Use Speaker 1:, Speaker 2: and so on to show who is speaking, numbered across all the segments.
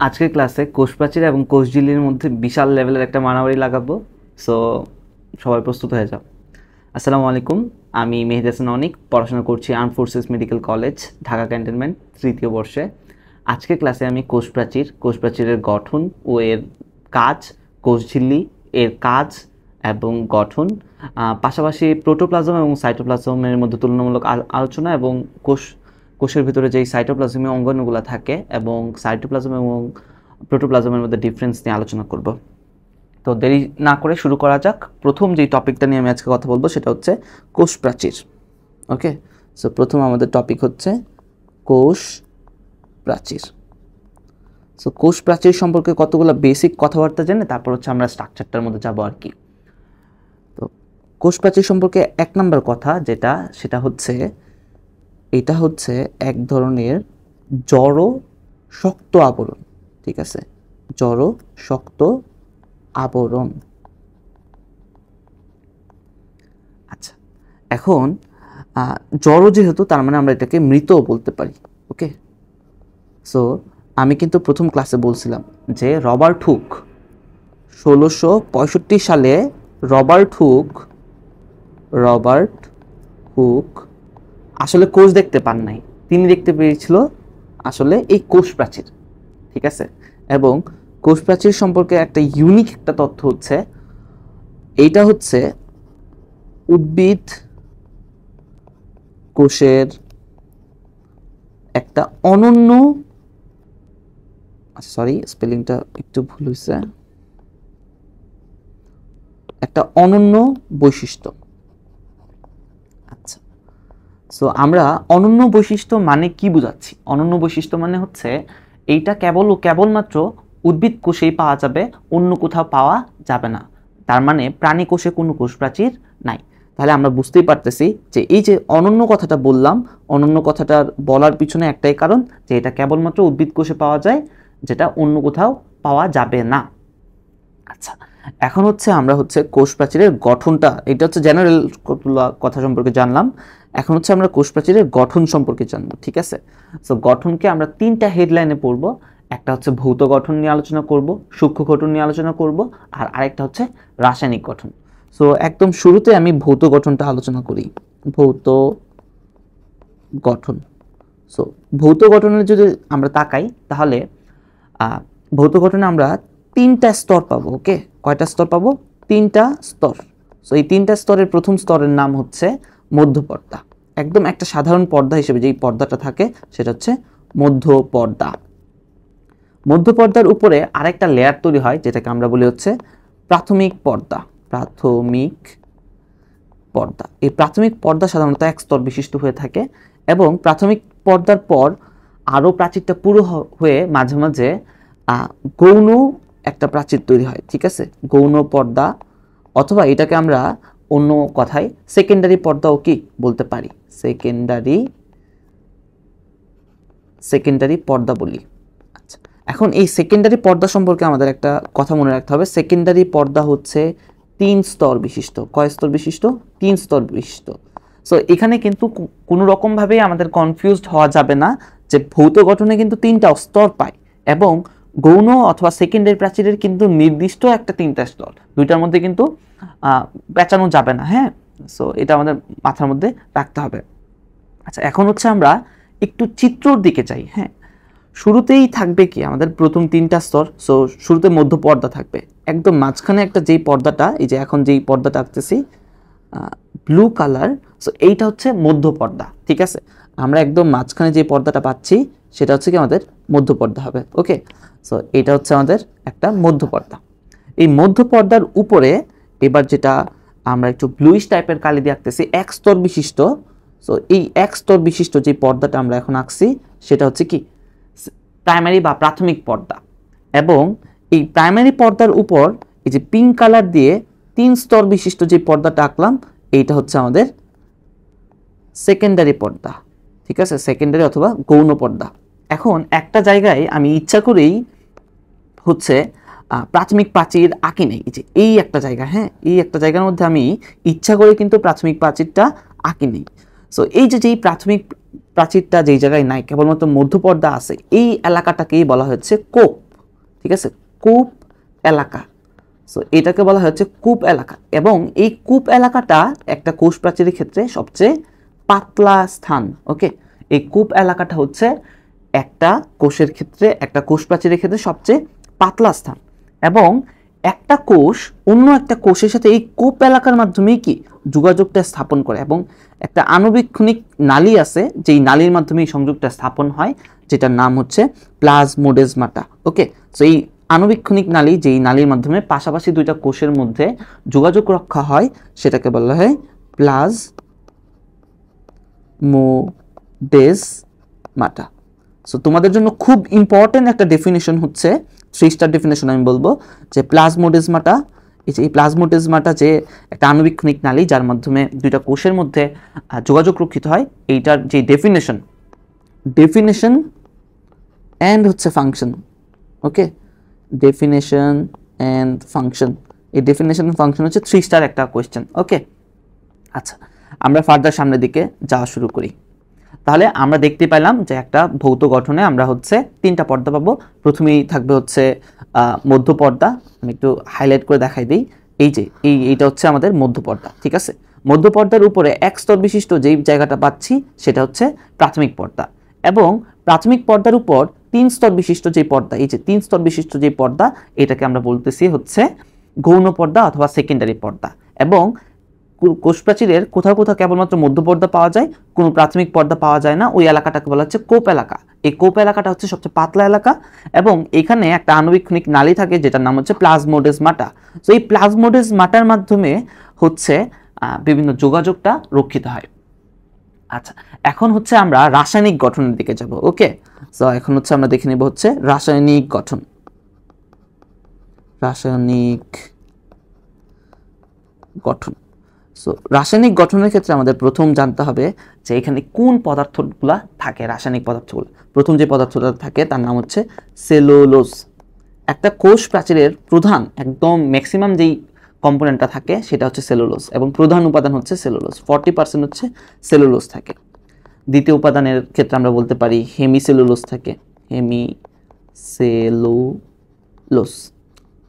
Speaker 1: আজকের ক্লাসে কোষ প্রাচীর এবং কোষ ঝিল্লির মধ্যে বিশাল লেভেলের একটা মারামারি লাগাবো। সো সবাই প্রস্তুত হয়ে যাও। আসসালামু আলাইকুম, আমি মেহেদি হাসান অনিক, পড়াশোনা করছি arm forces medical college, Dhaka cantonment, তৃতীয় বর্ষে। আজকের ক্লাসে আমি কোষ প্রাচীরের গঠন ও এর কাজ, কোষ ঝিল্লি এর কাজ এবং গঠন, পাশাপাশি প্রোটোপ্লাজম এবং সাইটোপ্লাজমের মধ্যে তুলনামূলক আলোচনা এবং কোষের ভিতরে যেই সাইটোপ্লাজমীয় অঙ্গাণুগুলো থাকে এবং সাইটোপ্লাজম এবং প্রোটোপ্লাজমের মধ্যে ডিফারেন্স নিয়ে আলোচনা করব। তো দেরি না করে শুরু করা যাক। প্রথম যেই টপিকটা নিয়ে আমি আজকে কথা বলবো সেটা হচ্ছে কোষ প্রাচীর। ওকে, সো প্রথম আমাদের টপিক হচ্ছে কোষ প্রাচীর। সো কোষ প্রাচীর সম্পর্কে কতগুলো বেসিক কথাবার্তা জেনে তারপর হচ্ছে আমরা স্ট্রাকচারটার মধ্যে যাবো আর কি। তো কোষ প্রাচীর সম্পর্কে এক নম্বর কথা সেটা হচ্ছে এটা হচ্ছে এক ধরনের জড় শক্ত আবরণ। ঠিক আছে, জড় শক্ত আবরণ। আচ্ছা, এখন জড় যেহেতু, তার মানে আমরা এটাকে মৃতও বলতে পারি। ওকে, সো আমি কিন্তু প্রথম ক্লাসে বলছিলাম যে রবার্ট হুক 1665 সালে রবার্ট হুক আসলে কোষ দেখতে পান নাই, তিনি দেখতে পেয়েছিল আসলে এই কোষ প্রাচীর। ঠিক আছে, এবং কোষ প্রাচীর সম্পর্কে একটা ইউনিক একটা তথ্য হচ্ছে এইটা হচ্ছে উদ্ভিদ কোষের একটা অনন্য, সরি স্পেলিংটা একটু ভুল হয়েছে, একটা অনন্য বৈশিষ্ট্য। আচ্ছা, সো আমরা অনন্য বৈশিষ্ট্য মানে কি বুঝাচ্ছি? অনন্য বৈশিষ্ট্য মানে হচ্ছে এইটা কেবলমাত্র উদ্ভিদ কোষেই পাওয়া যাবে, অন্য কোথাও পাওয়া যাবে না। তার মানে প্রাণী কোষে কোনো কোষ প্রাচীর নাই। তাহলে আমরা বুঝতেই পারতেছি যে এই যে অনন্য কথাটা বললাম, অনন্য কথাটার বলার পিছনে একটাই কারণ যে এটা কেবলমাত্র উদ্ভিদ কোষে পাওয়া যায়, যেটা অন্য কোথাও পাওয়া যাবে না। আচ্ছা, এখন হচ্ছে আমরা কোষ প্রাচীরের গঠনটা, এটা হচ্ছে জেনারেল কথা সম্পর্কে জানলাম। এখন হচ্ছে আমরা কোষ প্রাচীরের গঠন সম্পর্কে জানবো। ঠিক আছে, সো গঠনকে আমরা তিনটা হেডলাইনে পড়বো। একটা হচ্ছে ভৌত গঠন নিয়ে আলোচনা করব, সূক্ষ্ম গঠন নিয়ে আলোচনা করব, আর আরেকটা হচ্ছে রাসায়নিক গঠন। সো একদম শুরুতে আমি ভৌত গঠনটা আলোচনা করি। ভৌত গঠন। সো ভৌত গঠনের যদি আমরা তাকাই তাহলে ভৌত গঠনে আমরা তিনটা স্তর পাবো। ওকে, কয়টা স্তর পাবো? তিনটা স্তর। সো এই তিনটা স্তরের প্রথম স্তরের নাম হচ্ছে মধ্যপর্দা। একদম একটা সাধারণ পর্দা হিসেবে যেই পর্দাটা থাকে সেটা হচ্ছে মধ্যপর্দা। মধ্যপর্দার উপরে আরেকটা লেয়ার তৈরি হয় যেটাকে আমরা বলি হচ্ছে প্রাথমিক পর্দা। প্রাথমিক পর্দা, এই প্রাথমিক পর্দা সাধারণত এক স্তর বিশিষ্ট হয়ে থাকে এবং প্রাথমিক পর্দার পর আরও প্রাচীরটা পুরো হয়ে মাঝে মাঝে গৌণ একটা প্রাচীর তৈরি হয়। ঠিক আছে, গৌণ পর্দা, অথবা এটাকে আমরা অন্য কথায় সেকেন্ডারি পর্দাও কি বলতে পারি, সেকেন্ডারি পর্দা বলি। আচ্ছা, এখন এই সেকেন্ডারি পর্দা সম্পর্কে আমাদের একটা কথা মনে রাখতে হবে। সেকেন্ডারি পর্দা হচ্ছে 3 স্তর বিশিষ্ট। কয় স্তর বিশিষ্ট? 3 স্তর বিশিষ্ট। সো এখানে কিন্তু কোনো রকমভাবেই আমাদের কনফিউজড হওয়া যাবে না যে ভৌত গঠনে কিন্তু 3টা স্তর পায় এবং গৌণ অথবা সেকেন্ডারি প্রাচীরের কিন্তু নির্দিষ্ট একটা 3টা স্তর, দুইটার মধ্যে কিন্তু পেঁচানো যাবে না। হ্যাঁ, সো এটা আমাদের মাথার মধ্যে রাখতে হবে। আচ্ছা, এখন হচ্ছে আমরা একটু চিত্রর দিকে যাই। হ্যাঁ, শুরুতেই থাকবে কি আমাদের প্রথম 3টা স্তর। সো শুরুতে মধ্য পর্দা থাকবে, একদম মাঝখানে একটা যেই পর্দাটা, এই যে এখন যেই পর্দাটা আঁকতেছি ব্লু কালার, সো এইটা হচ্ছে মধ্য পর্দা। ঠিক আছে, আমরা একদম মাঝখানে যে পর্দাটা পাচ্ছি সেটা হচ্ছে কি আমাদের মধ্য পর্দা হবে। ওকে, সো এটা হচ্ছে আমাদের একটা মধ্য পর্দা। এই মধ্য পর্দার উপরে এবার যেটা আমরা একটু ব্লুইশ টাইপের কালি দিয়ে আঁকতেছি, এক স্তর বিশিষ্ট। সো এই এক স্তর বিশিষ্ট যে পর্দাটা আমরা এখন আঁকছি সেটা হচ্ছে কি প্রাইমারি বা প্রাথমিক পর্দা। এবং এই প্রাইমারি পর্দার উপর এই যে পিঙ্ক কালার দিয়ে 3 স্তর বিশিষ্ট যে পর্দাটা আঁকলাম, এইটা হচ্ছে আমাদের সেকেন্ডারি পর্দা। ঠিক আছে, সেকেন্ডারি অথবা গৌণ পর্দা। এখন একটা জায়গায় আমি ইচ্ছা করেই হচ্ছে প্রাথমিক প্রাচীর আঁকি নেই, যে এই একটা জায়গা, হ্যাঁ, এই একটা জায়গার মধ্যে আমি ইচ্ছা করে কিন্তু প্রাথমিক প্রাচীরটা আঁকি নেই। সো এই যে যেই প্রাথমিক প্রাচীরটা যেই জায়গায় নাই, কেবলমাত্র মধ্যপর্দা আছে, এই এলাকাটাকেই বলা হচ্ছে কোপ। ঠিক আছে, কূপ এলাকা। সো এটাকে বলা হচ্ছে কূপ এলাকা, এবং এই কূপ এলাকাটা একটা কোষ প্রাচীরের ক্ষেত্রে সবচেয়ে পাতলা স্থান। ওকে, এই কূপ এলাকাটা হচ্ছে একটা কোষের ক্ষেত্রে, একটা কোষ প্রাচীরের ক্ষেত্রে সবচেয়ে পাতলা স্থান, এবং একটা কোষ অন্য একটা কোষের সাথে এই কূপ এলাকার মাধ্যমেই কি যোগাযোগটা স্থাপন করে, এবং একটা আণুবীক্ষণিক নালী আছে যেই নালীর মাধ্যমে এই সংযোগটা স্থাপন হয়, যেটার নাম হচ্ছে প্লাজমোডেজমাটা। ওকে, সো এই আণুবীক্ষণিক নালী, যেই নালীর মাধ্যমে পাশাপাশি দুইটা কোষের মধ্যে যোগাযোগ রক্ষা হয়, সেটাকে বলা হয় প্লাজমোডেজমাটা। সো তোমাদের জন্য খুব ইম্পর্টেন্ট একটা ডেফিনেশন হচ্ছে 3 স্টার ডেফিনেশন আমি বলবো, যে প্লাজমোডেজমাটা, এই প্লাজমোডেজমাটা যে একটা আণুবীক্ষণিক নালী যার মাধ্যমে দুইটা কোষের মধ্যে যোগাযোগ রক্ষিত হয়, এইটার যে ডেফিনেশন অ্যান্ড হচ্ছে function. Okay, definition and function, এই ডেফিনেশন অ্যান্ড ফাংশন হচ্ছে 3 স্টার একটা কোয়েশ্চেন। ওকে, আচ্ছা, আমরা ফার্দার সামনের দিকে যাওয়া শুরু করি। তাহলে আমরা দেখতে পেলাম যে একটা ভৌত গঠনে আমরা হচ্ছে 3টা পর্দা পাবো। প্রথমেই থাকবে হচ্ছে মধ্য পর্দা, আমি একটু হাইলাইট করে দেখাই দিই। এই যে এইটা হচ্ছে আমাদের মধ্য পর্দা, ঠিক আছে। মধ্য পর্দার উপরে 1 স্তর বিশিষ্ট যেই জায়গাটা পাচ্ছি সেটা হচ্ছে প্রাথমিক পর্দা, এবং প্রাথমিক পর্দার উপর 3 স্তর বিশিষ্ট যে পর্দা, এই যে 3 স্তর বিশিষ্ট যে পর্দা, এটাকে আমরা বলতেছি হচ্ছে গৌণ পর্দা অথবা সেকেন্ডারি পর্দা। এবং কোষ প্রাচীরের কোথাও কোথাও কেবলমাত্র মধ্য পর্দা পাওয়া যায়, কোনো প্রাথমিক পর্দা পাওয়া যায় না, ওই এলাকাটাকে বলা হচ্ছে কোপ এলাকা। এই কোপ এলাকাটা হচ্ছে সবচেয়ে পাতলা এলাকা, এবং এখানে একটা আণুবীক্ষণিক নালী থাকে যেটার নাম হচ্ছে প্লাজমোডেজমাটা। তো এই প্লাজমোডেজমাটার মাধ্যমে হচ্ছে বিভিন্ন যোগাযোগটা রক্ষিত হয়। আচ্ছা, এখন হচ্ছে আমরা রাসায়নিক গঠনের দিকে যাব। ওকে, সো এখন হচ্ছে আমরা দেখে নেব হচ্ছে রাসায়নিক গঠন। সো রাসায়নিক গঠনের ক্ষেত্রে আমাদের প্রথম জানতে হবে যে এখানে কোন পদার্থগুলা থাকে। রাসায়নিক পদার্থগুলো, প্রথম যে পদার্থটা থাকে তার নাম হচ্ছে সেলুলোজ। একটা কোষ প্রাচীরের প্রধান একদম ম্যাক্সিমাম যেই কম্পোনেন্টটা থাকে সেটা হচ্ছে সেলুলোজ, এবং প্রধান উপাদান হচ্ছে সেলুলোজ। 40% হচ্ছে সেলুলোজ থাকে। দ্বিতীয় উপাদানের ক্ষেত্রে আমরা বলতে পারি হেমিসেলুলোজ থাকে, হেমিসেলুলোজ,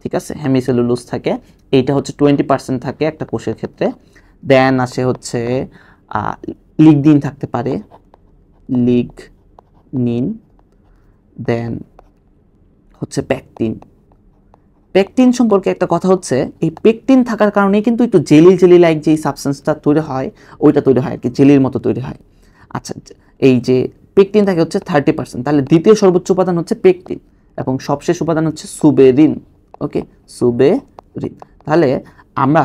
Speaker 1: ঠিক আছে, হেমিসেলুলোজ থাকে। এইটা হচ্ছে 20% থাকে একটা কোষের ক্ষেত্রে। দেন আসে হচ্ছে লিগনিন থাকতে পারে, লিগনিন। দেন হচ্ছে পেকটিন সম্পর্কে একটা কথা হচ্ছে, এই পেকটিন থাকার কারণে কিন্তু একটু জেলি লাইক যেই সাবস্টেন্সটা তৈরি হয়, ওইটা তৈরি হয় আর কি, জেলির মতো তৈরি হয়। আচ্ছা, এই যে পেকটিন থাকে হচ্ছে 30%, তাহলে দ্বিতীয় সর্বোচ্চ উপাদান হচ্ছে পেকটিন, এবং সবশেষ উপাদান হচ্ছে সুবেরিন। ওকে, সুবেরিন। তাহলে আমরা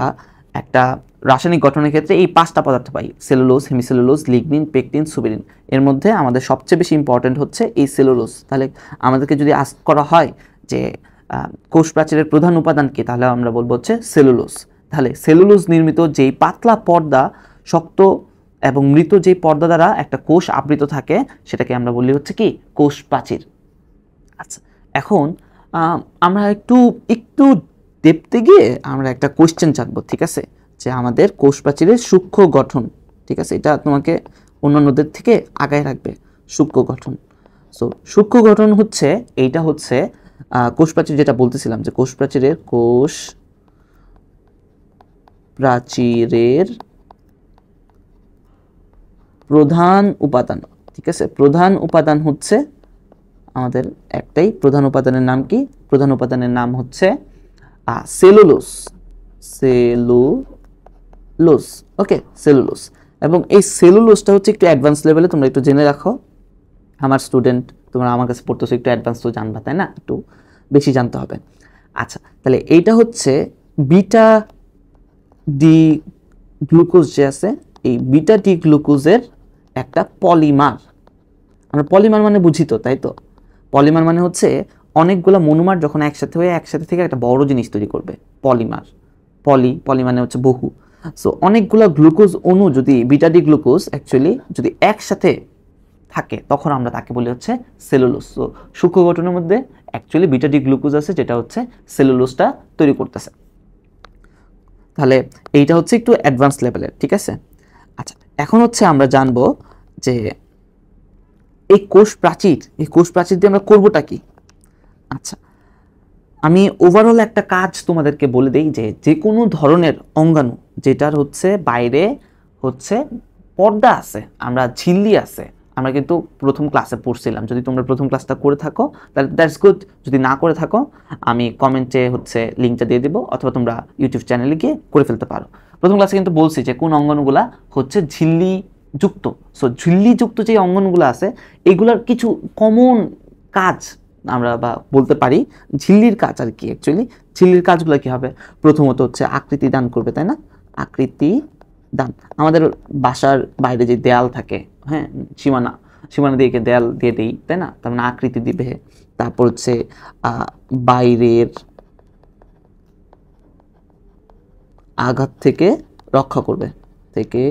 Speaker 1: একটা রাসায়নিক গঠনের ক্ষেত্রে এই 5টা পদার্থ পাই, cellulose, hemicellulose, lignin, pectin, suberin. এর মধ্যে আমাদের সবচেয়ে বেশি ইম্পর্টেন্ট হচ্ছে এই সেলুলোজ। তাহলে আমাদেরকে যদি আস্ক করা হয় যে কোষ প্রাচীরের প্রধান উপাদান কি, তাহলে আমরা বলবো হচ্ছে সেলুলোজ। তাহলে সেলুলোজ নির্মিত যেই পাতলা পর্দা, শক্ত এবং মৃত যেই পর্দা দ্বারা একটা কোষ আবৃত থাকে, সেটাকে আমরা বলি হচ্ছে কি কোষ প্রাচীর। আচ্ছা, এখন আমরা একটু ডেপথে গিয়ে আমরা একটা কোশ্চেন জানবো, ঠিক আছে, যে আমাদের কোষ প্রাচীরের সূক্ষ্ম গঠন, ঠিক আছে, এটা তোমাকে অন্যান্যদের থেকে আগায় রাখবে, সূক্ষ্ম গঠন। সো সূক্ষ্ম গঠন হচ্ছে এইটা হচ্ছে কোষ প্রাচীর, যেটা বলতেছিলাম যে কোষ প্রাচীরের প্রধান উপাদান, ঠিক আছে, প্রধান উপাদান হচ্ছে আমাদের একটাই। প্রধান উপাদানের নাম কি? প্রধান উপাদানের নাম হচ্ছে সেলুলোজ। ওকে, সেলুলোজ। এবং এই সেলুলোজটা হচ্ছে একটু অ্যাডভান্স লেভেলে, তোমরা একটু জেনে রাখো। আমার স্টুডেন্ট, তোমরা আমার কাছে পড়তেছো, একটু অ্যাডভান্স তো জানবা, তাই না? একটু বেশি জানতে হবে। আচ্ছা, তাহলে এইটা হচ্ছে বিটা ডি গ্লুকোজ যে আছে, এই বিটা ডি গ্লুকোজের একটা পলিমার। আমরা পলিমার মানে বুঝি তো, তাই তো? পলিমার মানে হচ্ছে অনেকগুলো মনোমার যখন একসাথে হয়ে একসাথে থেকে একটা বড় জিনিস তৈরি করবে, পলিমার। পলি মানে হচ্ছে বহু। সো অনেকগুলো গ্লুকোজ অণু যদি বিটা ডি গ্লুকোজ অ্যাকচুয়ালি যদি একসাথে থাকে, তখন আমরা তাকে বলি হচ্ছে সেলুলোজ। সো সূক্ষ্ম গঠনের মধ্যে অ্যাকচুয়ালি বিটা ডি গ্লুকোজ আছে, যেটা হচ্ছে সেলুলোজটা তৈরি করতেছে। তাহলে এইটা হচ্ছে একটু অ্যাডভান্স লেভেলের, ঠিক আছে। আচ্ছা, এখন হচ্ছে আমরা জানবো যে এই কোষ প্রাচীর দিয়ে আমরা করবোটা কি। আচ্ছা, আমি ওভারঅল একটা কাজ তোমাদেরকে বলে দেই যে যে কোনো ধরনের অঙ্গাণু যেটার হচ্ছে বাইরে হচ্ছে পর্দা আছে, আমরা ঝিল্লি আছে, আমরা কিন্তু প্রথম ক্লাসে পড়ছিলাম। যদি তোমরা প্রথম ক্লাসটা করে থাকো তাহলে দ্যাটস গুড, যদি না করে থাকো আমি কমেন্টে হচ্ছে লিঙ্কটা দিয়ে দিব, অথবা তোমরা ইউটিউব চ্যানেলে গিয়ে করে ফেলতে পারো। প্রথম ক্লাসে কিন্তু বলছি যে কোন অঙ্গাণুগুলা হচ্ছে ঝিল্লি যুক্ত। সো ঝিল্লি যুক্ত যে অঙ্গাণুগুলো আছে এগুলার কিছু কমন কাজ আমরা বা বলতে পারি ঝিল্লির কাজ আর কি। অ্যাকচুয়ালি ঝিল্লির কাজগুলো কি হবে? প্রথমত হচ্ছে আকৃতি দান করবে, তাই না? আকৃতি দান। আমাদের বাসার বাইরে যে দেয়াল থাকে, হ্যাঁ, সীমানা দিয়ে দেয়াল দিয়ে দিই, তাই না? তার মানে আকৃতি দিবে। তারপর হচ্ছে বাইরের আঘাত থেকে রক্ষা করবে, থেকে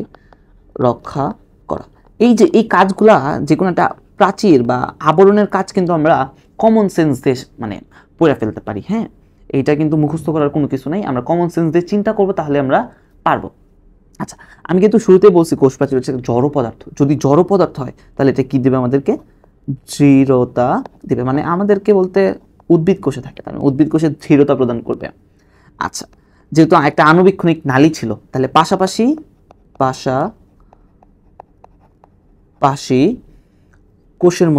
Speaker 1: রক্ষা করা। এই যে এই কাজগুলা যে কোনো একটা প্রাচীর বা আবরণের কাজ কিন্তু আমরা কমন সেন্স দিয়ে মানে পড়ে ফেলতে পারি। হ্যাঁ, এইটা কিন্তু মুখস্থ করার কোনো কিছু নাই, আমরা কমন সেন্স দিয়ে চিন্তা করবো তাহলে আমরা পারবো। আচ্ছা, আমি কিন্তু শুরুতেই বলছি কোষ প্রাচীর হচ্ছে জড় পদার্থ। যদি জড় পদার্থ হয় তাহলে এটা কি দেবে আমাদেরকে? দৃঢ়তা দেবে। মানে আমাদেরকে বলতে উদ্ভিদ কোষে থাকে, তার উদ্ভিদ কোষে দৃঢ়তা প্রদান করবে। আচ্ছা, যেহেতু একটা আণুবীক্ষণিক নালী ছিল তাহলে পাশাপাশি কোষের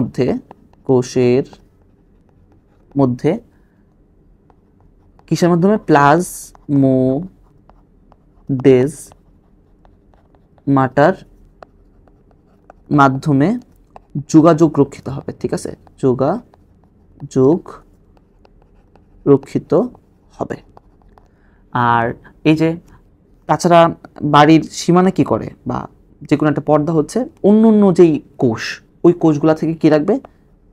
Speaker 1: মধ্যে কিসের মাধ্যমে? প্লাজমোডেসমাটার মাধ্যমে যোগাযোগ রক্ষিত হবে। ঠিক আছে, যোগাযোগ রক্ষিত হবে। আর এই যে তাছাড়া বাড়ির সীমানা কি করে, বা যে কোনো একটা পর্দা হচ্ছে অন্য অন্য যেই কোষ, ওই কোষগুলা থেকে কি রাখবে?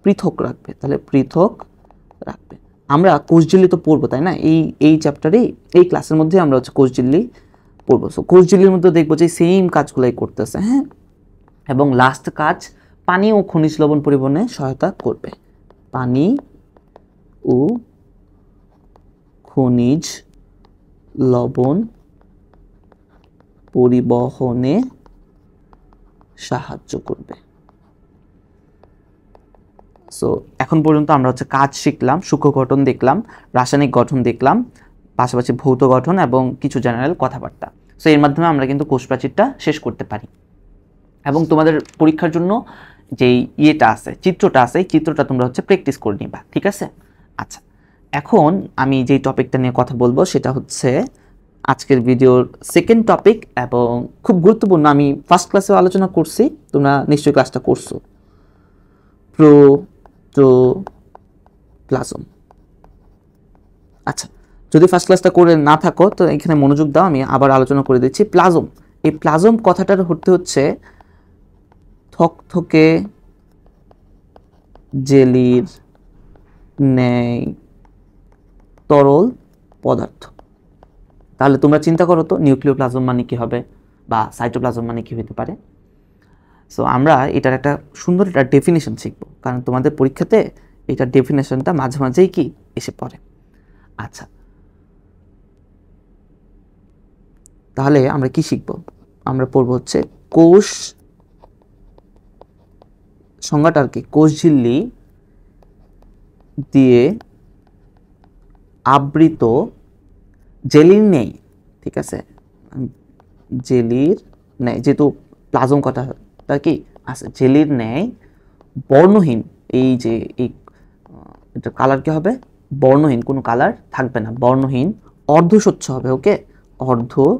Speaker 1: পৃথক রাখবে। তাহলে পৃথক রাখবে। আমরা কোষঝিল্লি তো পড়বো, তাই না? এই চ্যাপ্টারেই, এই ক্লাসের মধ্যে আমরা হচ্ছে কোষঝিল্লি পড়বো। সো কোষঝিল্লির মধ্যে দেখবো যে সেম কাজগুলাই করতেছে। হ্যাঁ, এবং লাস্ট কাজ পানি ও খনিজ লবণ পরিবহনে সহায়তা করবে। পানি ও খনিজ লবণ পরিবহনে সাহায্য করবে। সো এখন পর্যন্ত আমরা হচ্ছে কাজ শিখলাম, সূক্ষ্ম গঠন দেখলাম, রাসায়নিক গঠন দেখলাম, পাশাপাশি ভৌত গঠন এবং কিছু জেনারেল কথাবার্তা। সো এর মাধ্যমে আমরা কিন্তু কোষ প্রাচীরটা শেষ করতে পারি। এবং তোমাদের পরীক্ষার জন্য যেই ইয়েটা আছে, চিত্রটা আছে, এই চিত্রটা তোমরা হচ্ছে প্র্যাকটিস করে নিবা। ঠিক আছে? আচ্ছা, এখন আমি যেই টপিকটা নিয়ে কথা বলবো সেটা হচ্ছে আজকের ভিডিওর সেকেন্ড টপিক, এবং খুব গুরুত্বপূর্ণ। আমি ফার্স্ট ক্লাসেও আলোচনা করছি, তোমরা নিশ্চয়ই ক্লাসটা করছো। প্রোটোপ্লাজম। আচ্ছা, যদি ফার্স্ট ক্লাসটা করে না থাকো তো এখানে মনোযোগ দাও, আমি আবার আলোচনা করে দিচ্ছি। প্লাজম, এই প্লাজম কথাটার অর্থ হচ্ছে থকথকে জেলির ন্যায় তরল পদার্থ। তাহলে তোমরা চিন্তা করো তো নিউক্লিওপ্লাজম মানে কি হবে, বা সাইটোপ্লাজম মানে কি হতে পারে। সো আমরা এটার একটা সুন্দর একটা ডেফিনেশন শিখব, কারণ তোমাদের পরীক্ষাতে এটার ডেফিনেশনটা মাঝে মাঝেই কি এসে পড়ে। আচ্ছা, তাহলে আমরা কি শিখব? আমরা পড়ব হচ্ছে কোষ সংজ্ঞাটা আর কি, কোষঝিল্লি দিয়ে আবৃত জেলির নেই। ঠিক আছে, জেলির ন্যায়, যেহেতু প্লাজম কথাটা কি আছে, জেলির ন্যায় বর্ণহীন। এই যে এই এটা কালার কি হবে? বর্ণহীন, কোনো কালার থাকবে না, বর্ণহীন, অর্ধস্বচ্ছ হবে। ওকে, অর্ধস্বচ্ছ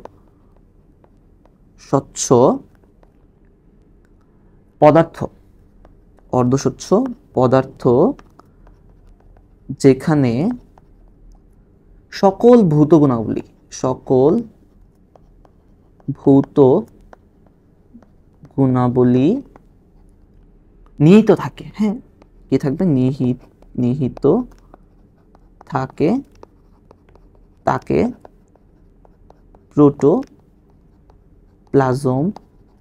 Speaker 1: পদার্থ, অর্ধস্বচ্ছ পদার্থ যেখানে সকল ভৌত গুণাবলী নিহিত থাকে। হ্যাঁ, কি থাকবে? নিহিত থাকে, তাকে প্রোটোপ্লাজম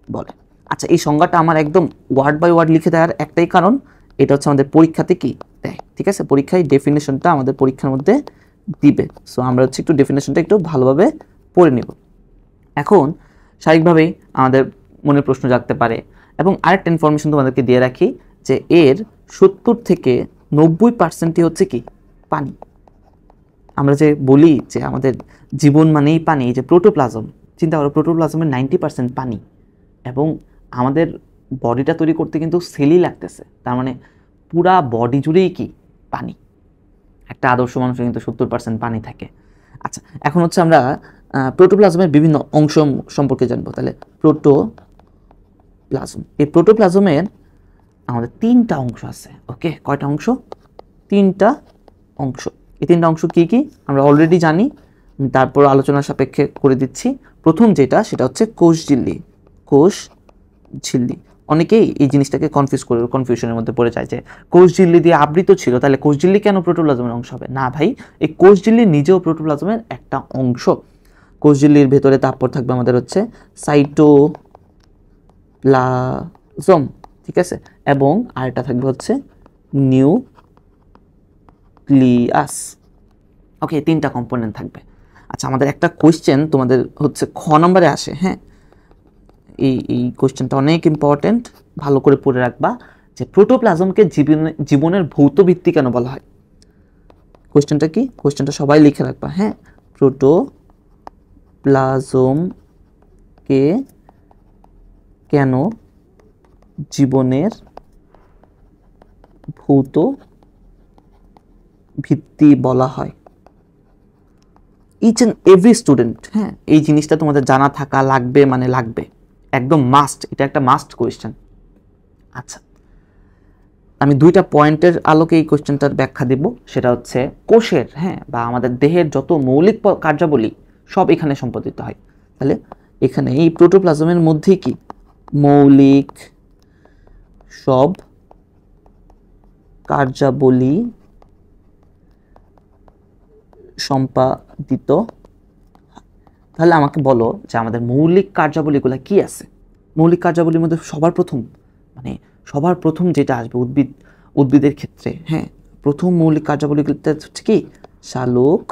Speaker 1: বলে। আচ্ছা, এই সংজ্ঞাটা আমার একদম ওয়ার্ড বাই ওয়ার্ড লিখে দেওয়ার একটাই কারণ, এটা হচ্ছে আমাদের পরীক্ষাতে কি দেয়। ঠিক আছে, পরীক্ষায় ডেফিনেশনটা আমাদের পরীক্ষার মধ্যে দিবে। সো আমরা হচ্ছে একটু ডেফিনেশনটা একটু ভালোভাবে পড়ে নিব। এখন স্বাভাবিকভাবেই আমাদের মনে প্রশ্ন জাগতে পারে, এবং আরেকটা ইনফরমেশন তোমাদেরকে দিয়ে রাখি যে এর 70 থেকে 90% হচ্ছে কি পানি। আমরা যে বলি যে আমাদের জীবন মানেই পানি, এই যে প্রোটোপ্লাজম, চিন্তা করো প্রোটোপ্লাজমের 90% পানি, এবং আমাদের বডিটা তৈরি করতে কিন্তু সেলই লাগতেছে, তার মানে পুরা বডি জুড়েই কি পানি। একটা আদর্শ মানুষের কিন্তু 70% পানি থাকে। আচ্ছা, এখন হচ্ছে আমরা প্রোটোপ্লাজমের বিভিন্ন অংশ সম্পর্কে জানবো। তাহলে প্রোটোপ্লাজম, এই প্রোটোপ্লাজমের আমাদের 3টা অংশ আছে। ওকে, কয়টা অংশ? 3টা অংশ। এই 3টা অংশ কি কি আমরা অলরেডি জানি, তারপর আলোচনার সাপেক্ষে করে দিচ্ছি। প্রথম যেটা, সেটা হচ্ছে কোষঝিল্লি। কোষঝিল্লি, অনেকেই এই জিনিসটাকে কনফিউশনের মধ্যে পড়ে যায় যে কোষঝিল্লি দিয়ে আবৃত ছিল, তাহলে কোষঝিল্লি কেন প্রোটোপ্লাজমের অংশ হবে? না ভাই, এই কোষঝিল্লি নিজেও প্রোটোপ্লাজমের একটা অংশ। কোষঝিল্লির ভেতরে তারপর থাকবে আমাদের হচ্ছে সাইটোপ্লাজম, ঠিক আছে, এবং আরেকটা থাকবে হচ্ছে নিউক্লিয়াস। ওকে, 3টা কম্পোনেন্ট থাকবে। আচ্ছা, আমাদের একটা কোয়েশ্চেন তোমাদের হচ্ছে খ নম্বরে আসে, হ্যাঁ, এই কোয়েশ্চেনটা অনেক ইম্পর্টেন্ট, ভালো করে পড়ে রাখবা, যে প্রোটোপ্লাজমকে জীবনের ভৌত ভিত্তি কেন বলা হয়। কোয়েশ্চেনটা কি? কোয়েশ্চেনটা সবাই লিখে রাখবা, হ্যাঁ। প্রোটোপ্লাজমকে কেন জীবনের ভৌত ভিত্তি বলা হয়? ইচ অ্যান্ড এভরি স্টুডেন্ট, হ্যাঁ, এই জিনিসটা তোমাদের জানা থাকা লাগবে, মানে লাগবে, একদম মাস্ট, এটা একটা মাস্ট কোয়েশ্চেন। আচ্ছা, আমি 2টা পয়েন্টের আলোকে এই কোয়েশ্চেনটার ব্যাখ্যা দেব। সেটা হচ্ছে কোষের, হ্যাঁ, বা আমাদের দেহের যত মৌলিক কার্যাবলী সব এখানে সম্পাদিত হয়। তাহলে এখানে এই প্রোটোপ্লাজমের মধ্যে কি মৌলিক সব কার্যাবলী সম্পাদিত। তাহলে আমাকে বলো যে আমাদের মৌলিক কার্যাবলীগুলো কি আছে। মৌলিক কার্যাবলীর মধ্যে সবার প্রথম যেটা আসবে উদ্ভিদের ক্ষেত্রে, হ্যাঁ, প্রথম মৌলিক কার্যাবলীগুলোতে হচ্ছে কি সালোক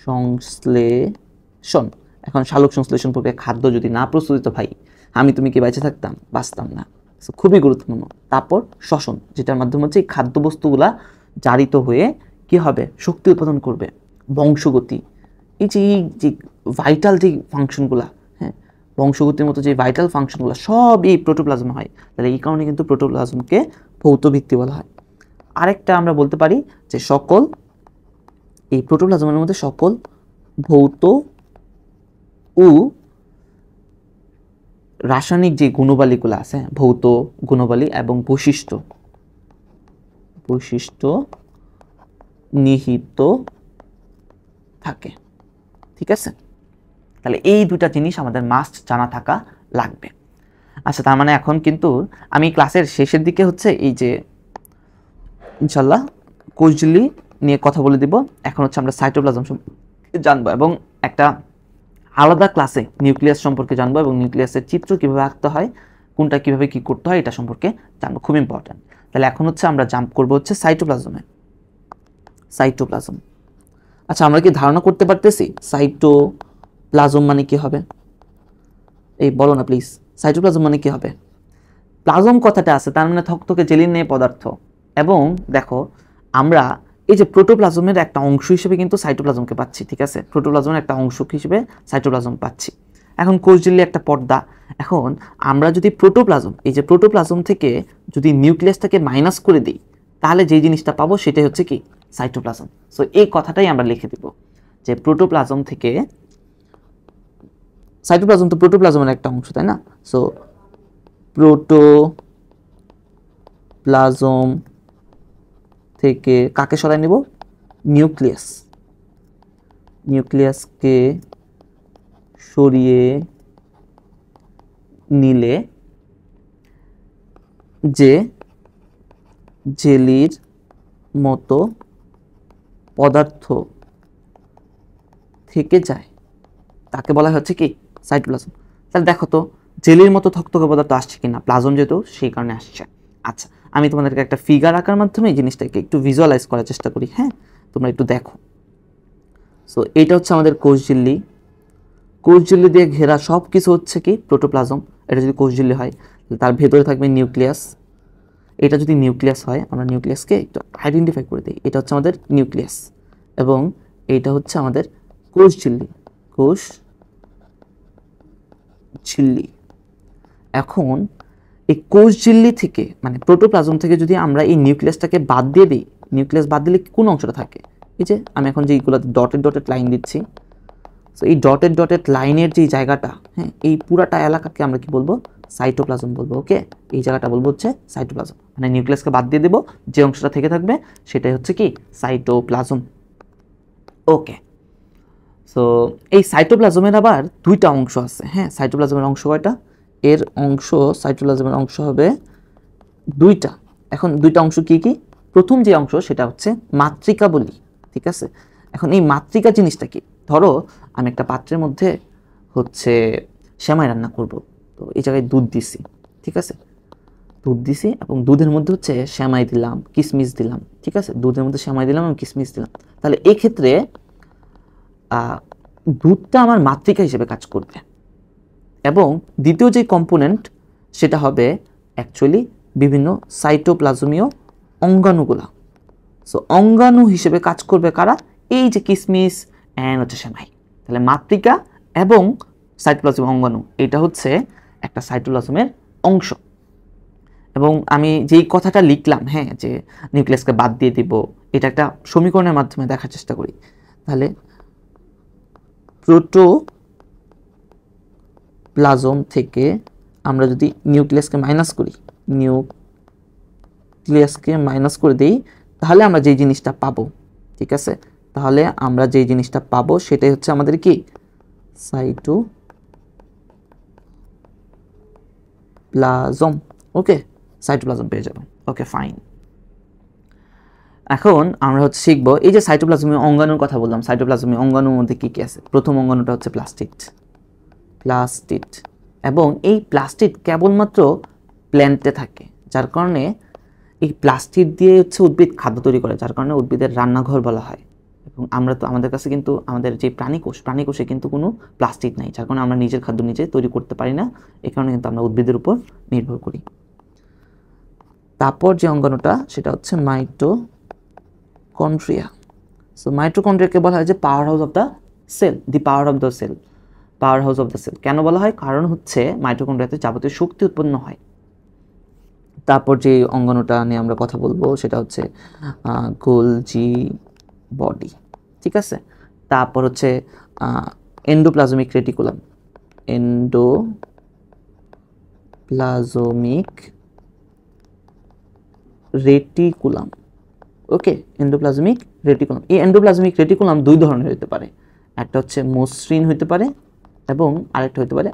Speaker 1: সংশ্লেষণ। এখন সালোক সংশ্লেষণ প্রক্রিয়া খাদ্য যদি না প্রস্তুত ভাই, তুমি কি বেঁচে থাকতাম? বাঁচতাম না। খুবই গুরুত্বপূর্ণ। তারপর শ্বসন, যেটার মাধ্যমে হচ্ছে এই খাদ্যবস্তুগুলা জারিত হয়ে কি হবে, শক্তি উৎপাদন করবে। বংশগতি, এই যে ভাইটাল যে ফাংশনগুলা, হ্যাঁ, বংশগতির মতো যে ভাইটাল ফাংশনগুলো সব এই প্রোটোপ্লাজমে হয়। তাহলে এই কারণে কিন্তু প্রোটোপ্লাজমকে ভৌত ভিত্তি বলা হয়। আরেকটা আমরা বলতে পারি যে এই প্রোটোপ্লাজমের মধ্যে সকল ভৌত ও রাসায়নিক যে গুণাবলীগুলো আছে, ভৌত গুণাবলী এবং বৈশিষ্ট্য নিহিত থাকে, ঠিক আছে। তাহলে এই 2টা জিনিস আমাদের মাস্ট জানা থাকা লাগবে। আচ্ছা, তার মানে এখন কিন্তু আমি ক্লাসের শেষের দিকে হচ্ছে এই যে ইনশাল্লাহ কোষঝিল্লি নিয়ে কথা বলে দিব। এখন হচ্ছে আমরা সাইটোপ্লাজম সম্পর্কে জানবো, এবং একটা আলাদা ক্লাসে নিউক্লিয়াস সম্পর্কে জানবো, এবং নিউক্লিয়াসের চিত্র কিভাবে আঁকতে হয়, কোনটা কিভাবে কি করতে হয়, এটা সম্পর্কে জানবো, খুব ইম্পর্টেন্ট। তাহলে এখন হচ্ছে আমরা জাম্প করবো হচ্ছে সাইটোপ্লাজম। আচ্ছা, আমরা কি ধারণা করতে পারতেছি সাইটোপ্লাজম মানে কি হবে? এই বলো না প্লিজ, সাইটোপ্লাজম মানে কি হবে? প্লাজম কথাটা আছে, তার মানে থকথকে জেলির পদার্থ। এবং দেখো, আমরা এই যে প্রোটোপ্লাজমের একটা অংশ হিসেবে কিন্তু সাইটোপ্লাজমকে পাচ্ছি, ঠিক আছে, প্রোটোপ্লাজমের একটা অংশ হিসেবে সাইটোপ্লাজম পাচ্ছি। এখন কোষঝিল্লি একটা পর্দা। এখন আমরা যদি এই যে প্রোটোপ্লাজম থেকে যদি নিউক্লিয়াসটাকে মাইনাস করে দিই, তাহলে যে জিনিসটা পাবো সেটাই হচ্ছে কি সাইটোপ্লাজম। সো এই কথাটাই আমরা লিখে দিব যে প্রোটোপ্লাজম থেকে, সাইটোপ্লাজম তো প্রোটোপ্লাজমের একটা অংশ, তাই না? সো প্রোটোপ্লাজম থেকে কাকে সরাই নেব? নিউক্লিয়াসকে সরিয়ে নিলে যে জেলির মতো পদার্থ থেকে যায় তাকে বলা হচ্ছে কি সাইটোপ্লাজম। তাহলে দেখো তো জেলির মতো থকথকে পদার্থ আসছে কিনা, প্লাজম যেহেতু সেই কারণে আসছে। আচ্ছা, আমি তোমাদেরকে একটা ফিগার আঁকার মাধ্যমে এই জিনিসটাকে একটু ভিজুয়ালাইজ করার চেষ্টা করি, হ্যাঁ, তোমরা একটু দেখো। সো এইটা হচ্ছে আমাদের কোষঝিল্লি দিয়ে ঘেরা সব কিছু হচ্ছে কি প্রোটোপ্লাজম। এটা যদি কোষঝিল্লি হয়, তার ভেতরে থাকবে নিউক্লিয়াস। এটা যদি নিউক্লিয়াস হয়, আমরা নিউক্লিয়াসকে একটু আইডেন্টিফাই করে দিই, এটা হচ্ছে আমাদের নিউক্লিয়াস। এবং এইটা হচ্ছে আমাদের কোষ ঝিল্লি, কোষ ঝিল্লি। এখন এই কোষ ঝিল্লি থেকে মানে প্রোটোপ্লাজম থেকে যদি আমরা এই নিউক্লিয়াসটাকে বাদ দিয়ে দিই, নিউক্লিয়াস বাদ দিলে কোন অংশটা থাকে? এই যে আমি এখন যে এইগুলো ডটেড ডটেড লাইন দিচ্ছি, সো এই ডটেড ডটেড লাইনের যে জায়গাটা, হ্যাঁ, এই পুরাটা এলাকাকে আমরা কি বলবো? সাইটোপ্লাজম বলবো। ওকে, এই জায়গাটা বলবো হচ্ছে সাইটোপ্লাজম। মানে নিউক্লিয়াসকে বাদ দিয়ে দেবো, যে অংশটা থেকে থাকবে সেটাই হচ্ছে কি? সাইটোপ্লাজম। ওকে, সো এই সাইটোপ্লাজমের আবার দুইটা অংশ আছে। হ্যাঁ, সাইটোপ্লাজমের অংশ কয়টা? এর অংশ, সাইটোপ্লাজমের অংশ হবে দুইটা। এখন দুইটা অংশ কি কি? প্রথম যে অংশ সেটা হচ্ছে মাতৃকা বলি, ঠিক আছে? এখন এই মাতৃকা জিনিসটা কি? ধরো আমি একটা পাত্রের মধ্যে হচ্ছে সেমাই রান্না করব, তো এই জায়গায় দুধ দিছি, ঠিক আছে? দুধ দিছি এবং দুধের মধ্যে হচ্ছে সেমাই দিলাম, কিশমিশ দিলাম, ঠিক আছে? দুধের মধ্যে সেমাই দিলাম এবং কিশমিশ দিলাম। তাহলে এই ক্ষেত্রে দুধটা আমার মাতৃকা হিসেবে কাজ করবে। এবং দ্বিতীয় যে কম্পোনেন্ট সেটা হবে অ্যাকচুয়ালি বিভিন্ন সাইটোপ্লাজমীয় অঙ্গাণুগুলা। সো অঙ্গাণু হিসেবে কাজ করবে কারা? এই যে কিশমিশ অ্যান্ড হচ্ছে সেমাই। তাহলে মাতৃকা এবং সাইটোপ্লাজম অঙ্গাণু, এটা হচ্ছে একটা সাইটোপ্লাজমের অংশ। এবং আমি যেই কথাটা লিখলাম, হ্যাঁ, যে নিউক্লিয়াসকে বাদ দিয়ে দিব, এটা একটা সমীকরণের মাধ্যমে দেখার চেষ্টা করি। তাহলে প্রোটোপ্লাজম থেকে আমরা যদি নিউক্লিয়াসকে মাইনাস করি, নিউক্লিয়াসকে মাইনাস করে দিই, তাহলে আমরা যেই জিনিসটা পাবো, ঠিক আছে? তাহলে আমরা যেই জিনিসটা পাবো সেটাই হচ্ছে আমাদের কি? সাইটোপ্লাজম। ওকে, সাইটোপ্লাজম পেয়ে যাবো। ওকে, ফাইন। এখন আমরা হচ্ছে শিখবো এই যে সাইটোপ্লাজমীয় অঙ্গাণুর কথা বললাম, সাইটোপ্লাজমীয় অঙ্গাণুর মধ্যে কি কি আছে? প্রথম অঙ্গাণুটা হচ্ছে প্লাস্টিড। এবং এই প্লাস্টিড কেবলমাত্র প্ল্যান্টে থাকে, যার কারণে এই প্লাস্টিড দিয়ে হচ্ছে উদ্ভিদ খাদ্য তৈরি করে, যার কারণে উদ্ভিদের রান্নাঘর বলা হয়। এবং আমরা তো আমাদের কাছে কিন্তু আমাদের যে প্রাণীকোষে কিন্তু কোনো প্লাস্টিড নাই, যার কারণে আমরা নিজের খাদ্য নিজে তৈরি করতে পারি না। এই কারণে কিন্তু আমরা উদ্ভিদের উপর নির্ভর করি। তারপর যে অঙ্গাণুটা সেটা হচ্ছে মাইটোকন্ড্রিয়া। সো মাইটোকন্ড্রিয়াকে বলা হয় যে power house of the cell, the power of the cell, power house of the cell. কেন বলা হয়? কারণ হচ্ছে মাইটোকন্ড্রিয়াতে যাবতীয় শক্তি উৎপন্ন হয়। তারপর যে অঙ্গাণুটা নিয়ে আমরা কথা বলবো সেটা হচ্ছে গোলজি বডি, ঠিক আছে? তারপর হচ্ছে এন্ডোপ্লাজমিক রেটিকুলাম, এন্ডোপ্লাজমিক রেটিকুলাম। ওকে, এন্ডোপ্লাজমিক রেটিকুলাম। এই এন্ডোপ্লাজমিক রেটিকুলাম দুই ধরনের হতে পারে, একটা হচ্ছে মসৃণ হতে পারে এবং আরেকটা হতে পারে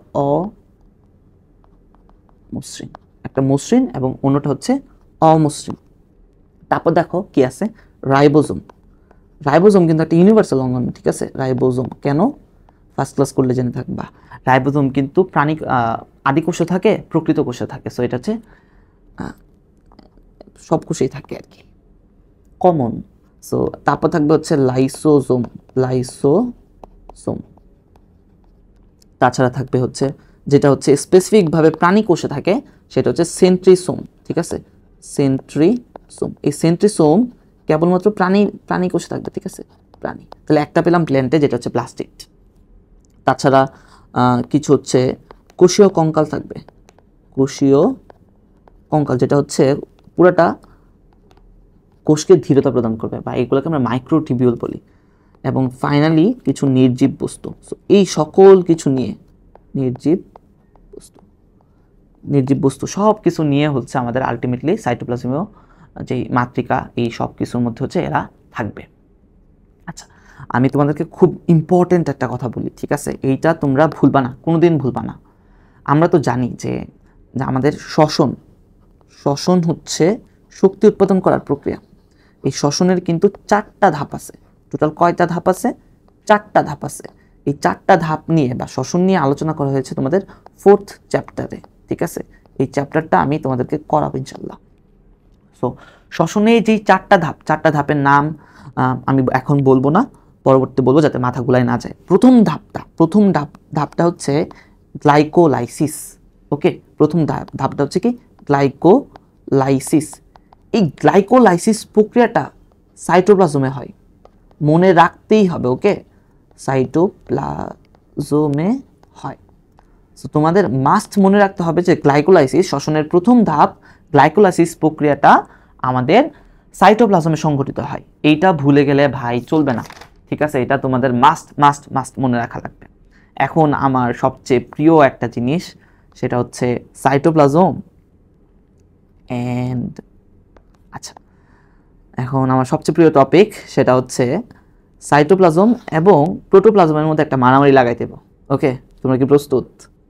Speaker 1: অমসৃণ। একটা মসৃণ এবং অন্যটা হচ্ছে অমসৃণ। তারপর দেখো কি আছে? রাইবোজোম। রাইবোজোম কিন্তু একটা ইউনিভার্সাল অঙ্গাণু, ঠিক আছে? রাইবোজোম কেন? ফার্স্ট ক্লাস করলে জেনে থাকবা। রাইবোজোম কিন্তু প্রাণী আদি কোষে থাকে, প্রকৃত কোষে থাকে। সো এটা হচ্ছে সব কোষেই থাকে আর কি, কমন। সো তারপর থাকবে হচ্ছে লাইসোজোম। তাছাড়া থাকবে হচ্ছে যেটা হচ্ছে স্পেসিফিকভাবে প্রাণী কোষে থাকে সেটা হচ্ছে সেন্ট্রিসোম, ঠিক আছে? সেন্ট্রিসোম। এই সেন্ট্রিসোম কেবলমাত্র প্রাণী কোষে থাকবে, ঠিক আছে? প্রাণী। তাহলে একটা পেলাম প্ল্যান্টে, যেটা হচ্ছে প্লাস্টিড। তাছাড়া কিছু হচ্ছে কোষীয় কঙ্কাল থাকবে, কোষীয় কঙ্কাল, যেটা হচ্ছে পুরাটা কোষকে ধীরতা প্রদান করবে, বা এগুলোকে আমরা মাইক্রোটিবিউল বলি। এবং ফাইনালি কিছু নির্জীব বস্তু। এই সকল কিছু নিয়ে নির্জীব বস্তু সব কিছু নিয়ে হচ্ছে আমাদের আলটিমেটলি সাইটোপ্লাজমীয় যে মাতৃকা, এই সব কিছুর মধ্যে হচ্ছে এরা থাকবে। আচ্ছা, আমি তোমাদেরকে খুব ইম্পর্টেন্ট একটা কথা বলি, ঠিক আছে? এইটা তোমরা ভুলবা না, কোনোদিন ভুলবা না। আমরা তো জানি যে আমাদের শ্বসন হচ্ছে শক্তি উৎপাদন করার প্রক্রিয়া। এই শ্বসনের কিন্তু 4টা ধাপ আছে। টোটাল কয়টা ধাপ আছে? 4টা ধাপ আছে। এই 4টা ধাপ নিয়ে বা শ্বসন নিয়ে আলোচনা করা হয়েছে তোমাদের 4th চ্যাপ্টারে, ঠিক আছে? এই চ্যাপ্টারটা আমি তোমাদেরকে করাবো ইনশাল্লাহ। সো শ্বসনে যেই 4টা ধাপের নাম আমি এখন বলবো না, পরবর্তীতে বলবো যাতে মাথা গুলাই না যায়। প্রথম ধাপটা হচ্ছে গ্লাইকোলাইসিস। ওকে, প্রথম ধাপটা হচ্ছে কি? গ্লাইকোলাইসিস। এই গ্লাইকোলাইসিস প্রক্রিয়াটা সাইটোপ্লাজমে হয়। মনে রাখতেই হবে, ওকে, সাইটোপ্লাজমে হয়। সো তোমাদের মাস্ট মনে রাখতে হবে যে গ্লাইকোলাইসিস, শ্বসনের প্রথম ধাপ গ্লাইকোলাইসিস প্রক্রিয়াটা আমাদের সাইটোপ্লাজমে সংঘটিত হয়। এইটা ভুলে গেলে ভাই চলবে না, ঠিক আছে? এটা তোমাদের মাস্ট মাস্ট মাস্ট মনে রাখা লাগবে। এখন আমার সবচেয়ে প্রিয় একটা জিনিস, সেটা হচ্ছে সাইটোপ্লাজম অ্যান্ড, আচ্ছা, এখন আমার সবচেয়ে প্রিয় টপিক সেটা হচ্ছে সাইটোপ্লাজম এবং প্রোটোপ্লাজমের মধ্যে একটা মারামারি লাগাই দেব। ওকে, তোমরা কি প্রস্তুত?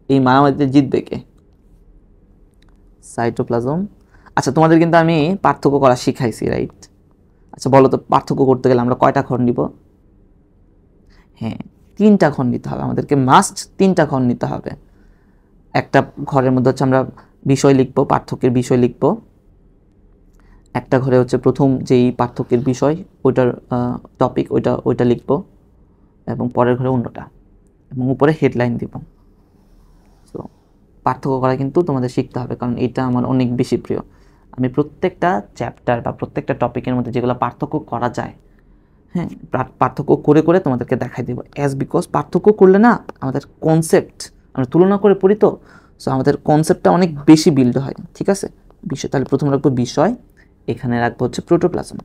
Speaker 1: এই মারামারিতে জিতবে কে? সাইটোপ্লাজম, আচ্ছা তোমাদের কিন্তু আমি পার্থক্য করা শিখাইছি, রাইট? আচ্ছা বলো তো, পার্থক্য করতে গেলে আমরা কয়টা ঘর নিব? হ্যাঁ, 3টা ঘর নিতে হবে আমাদেরকে, মাস্ট 3টা ঘর নিতে হবে। একটা ঘরের মধ্যে হচ্ছে আমরা বিষয় লিখব, পার্থক্যের বিষয় লিখব। একটা ঘরে হচ্ছে প্রথম যেই পার্থক্যের বিষয় ওইটার টপিক ওইটা লিখব, এবং পরের ঘরে অন্যটা, এবং উপরে হেডলাইন দিব। সো পার্থক্য করা কিন্তু তোমাদের শিখতে হবে, কারণ এটা আমার অনেক বেশি প্রিয়। আমি প্রত্যেকটা চ্যাপ্টার বা প্রত্যেকটা টপিকের মধ্যে যেগুলো পার্থক্য করা যায়, হ্যাঁ, পার্থক্য করে করে তোমাদেরকে দেখাই দেবো। বিকজ পার্থক্য করলে না আমাদের কনসেপ্ট, আমরা তুলনা করে পড়ি তো, সো আমাদের কনসেপ্টটা অনেক বেশি বিল্ড হয়, ঠিক আছে? বিষয়, তাহলে প্রথম রাখবো বিষয়, এখানে রাখবো হচ্ছে প্রোটোপ্লাজম।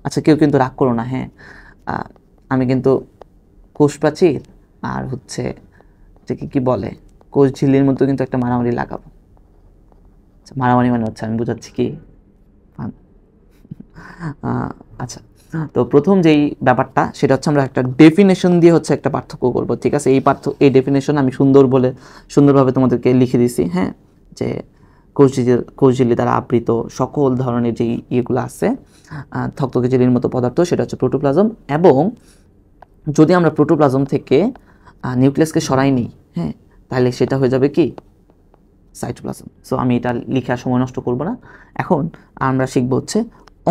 Speaker 1: আচ্ছা কেউ কিন্তু রাগ করো না, হ্যাঁ, আমি কিন্তু কোষপ্রাচীর আর হচ্ছে এটাকে কি বলে, কোষ ঝিল্লির মতো কিন্তু একটা মারামারি লাগাবো। মারামারি মানে হচ্ছে, আমি বোঝাচ্ছি কি, আচ্ছা, তো প্রথম যেই ব্যাপারটা সেটা হচ্ছে আমরা একটা ডেফিনেশন দিয়ে হচ্ছে একটা পার্থক্য করব, ঠিক আছে? এই ডেফিনেশন আমি সুন্দরভাবে তোমাদেরকে লিখে দিছি, হ্যাঁ, যে কোষঝিল্লি দ্বারা আবৃত সকল ধরনের যেই ইয়েগুলো আছে, থকথকে ঝিল্লির মতো পদার্থ, সেটা হচ্ছে প্রোটোপ্লাজম। এবং যদি আমরা প্রোটোপ্লাজম থেকে নিউক্লিয়াসকে সরাই নিই, হ্যাঁ, তাহলে সেটা হয়ে যাবে কি, সাইটোপ্লাজম। সো আমি এটা লিখার সময় নষ্ট করব না। এখন আমরা শিখবো হচ্ছে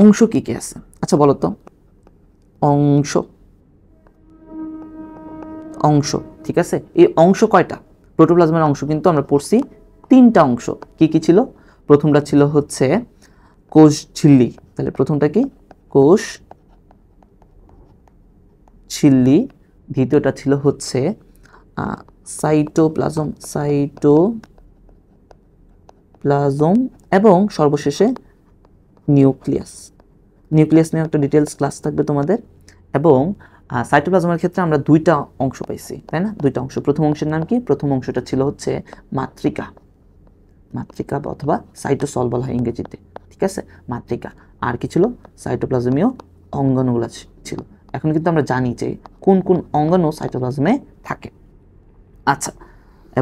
Speaker 1: অংশ কি কি আছে। আচ্ছা বলো তো, অংশ, ঠিক আছে? এই অংশ কয়টা? প্রোটোপ্লাজমের অংশ কিন্তু আমরা পড়ছি 3টা অংশ। কি কি ছিল? প্রথমটা ছিল হচ্ছে কোষ ঝিল্লি, তাহলে প্রথমটা কি, কোষ ঝিল্লি। দ্বিতীয়টা ছিল হচ্ছে সাইটোপ্লাজম, এবং সর্বশেষে নিউক্লিয়াস নিয়ে একটা ডিটেলস ক্লাস থাকবে তোমাদের। এবং সাইটোপ্লাজমের ক্ষেত্রে আমরা 2টা অংশ পাইছি, তাই না? 2টা অংশ। প্রথম অংশের নাম কি? প্রথম অংশটা ছিল হচ্ছে মাতৃকা অথবা সাইটোসল বলা হয় ইংরেজিতে, ঠিক আছে? মাতৃকা। আর কি ছিল? সাইটোপ্লাজমীয় অঙ্গাণুগুলো ছিল। এখন কিন্তু আমরা জানি যে কোন কোন অঙ্গাণু সাইটোপ্লাজমে থাকে। আচ্ছা,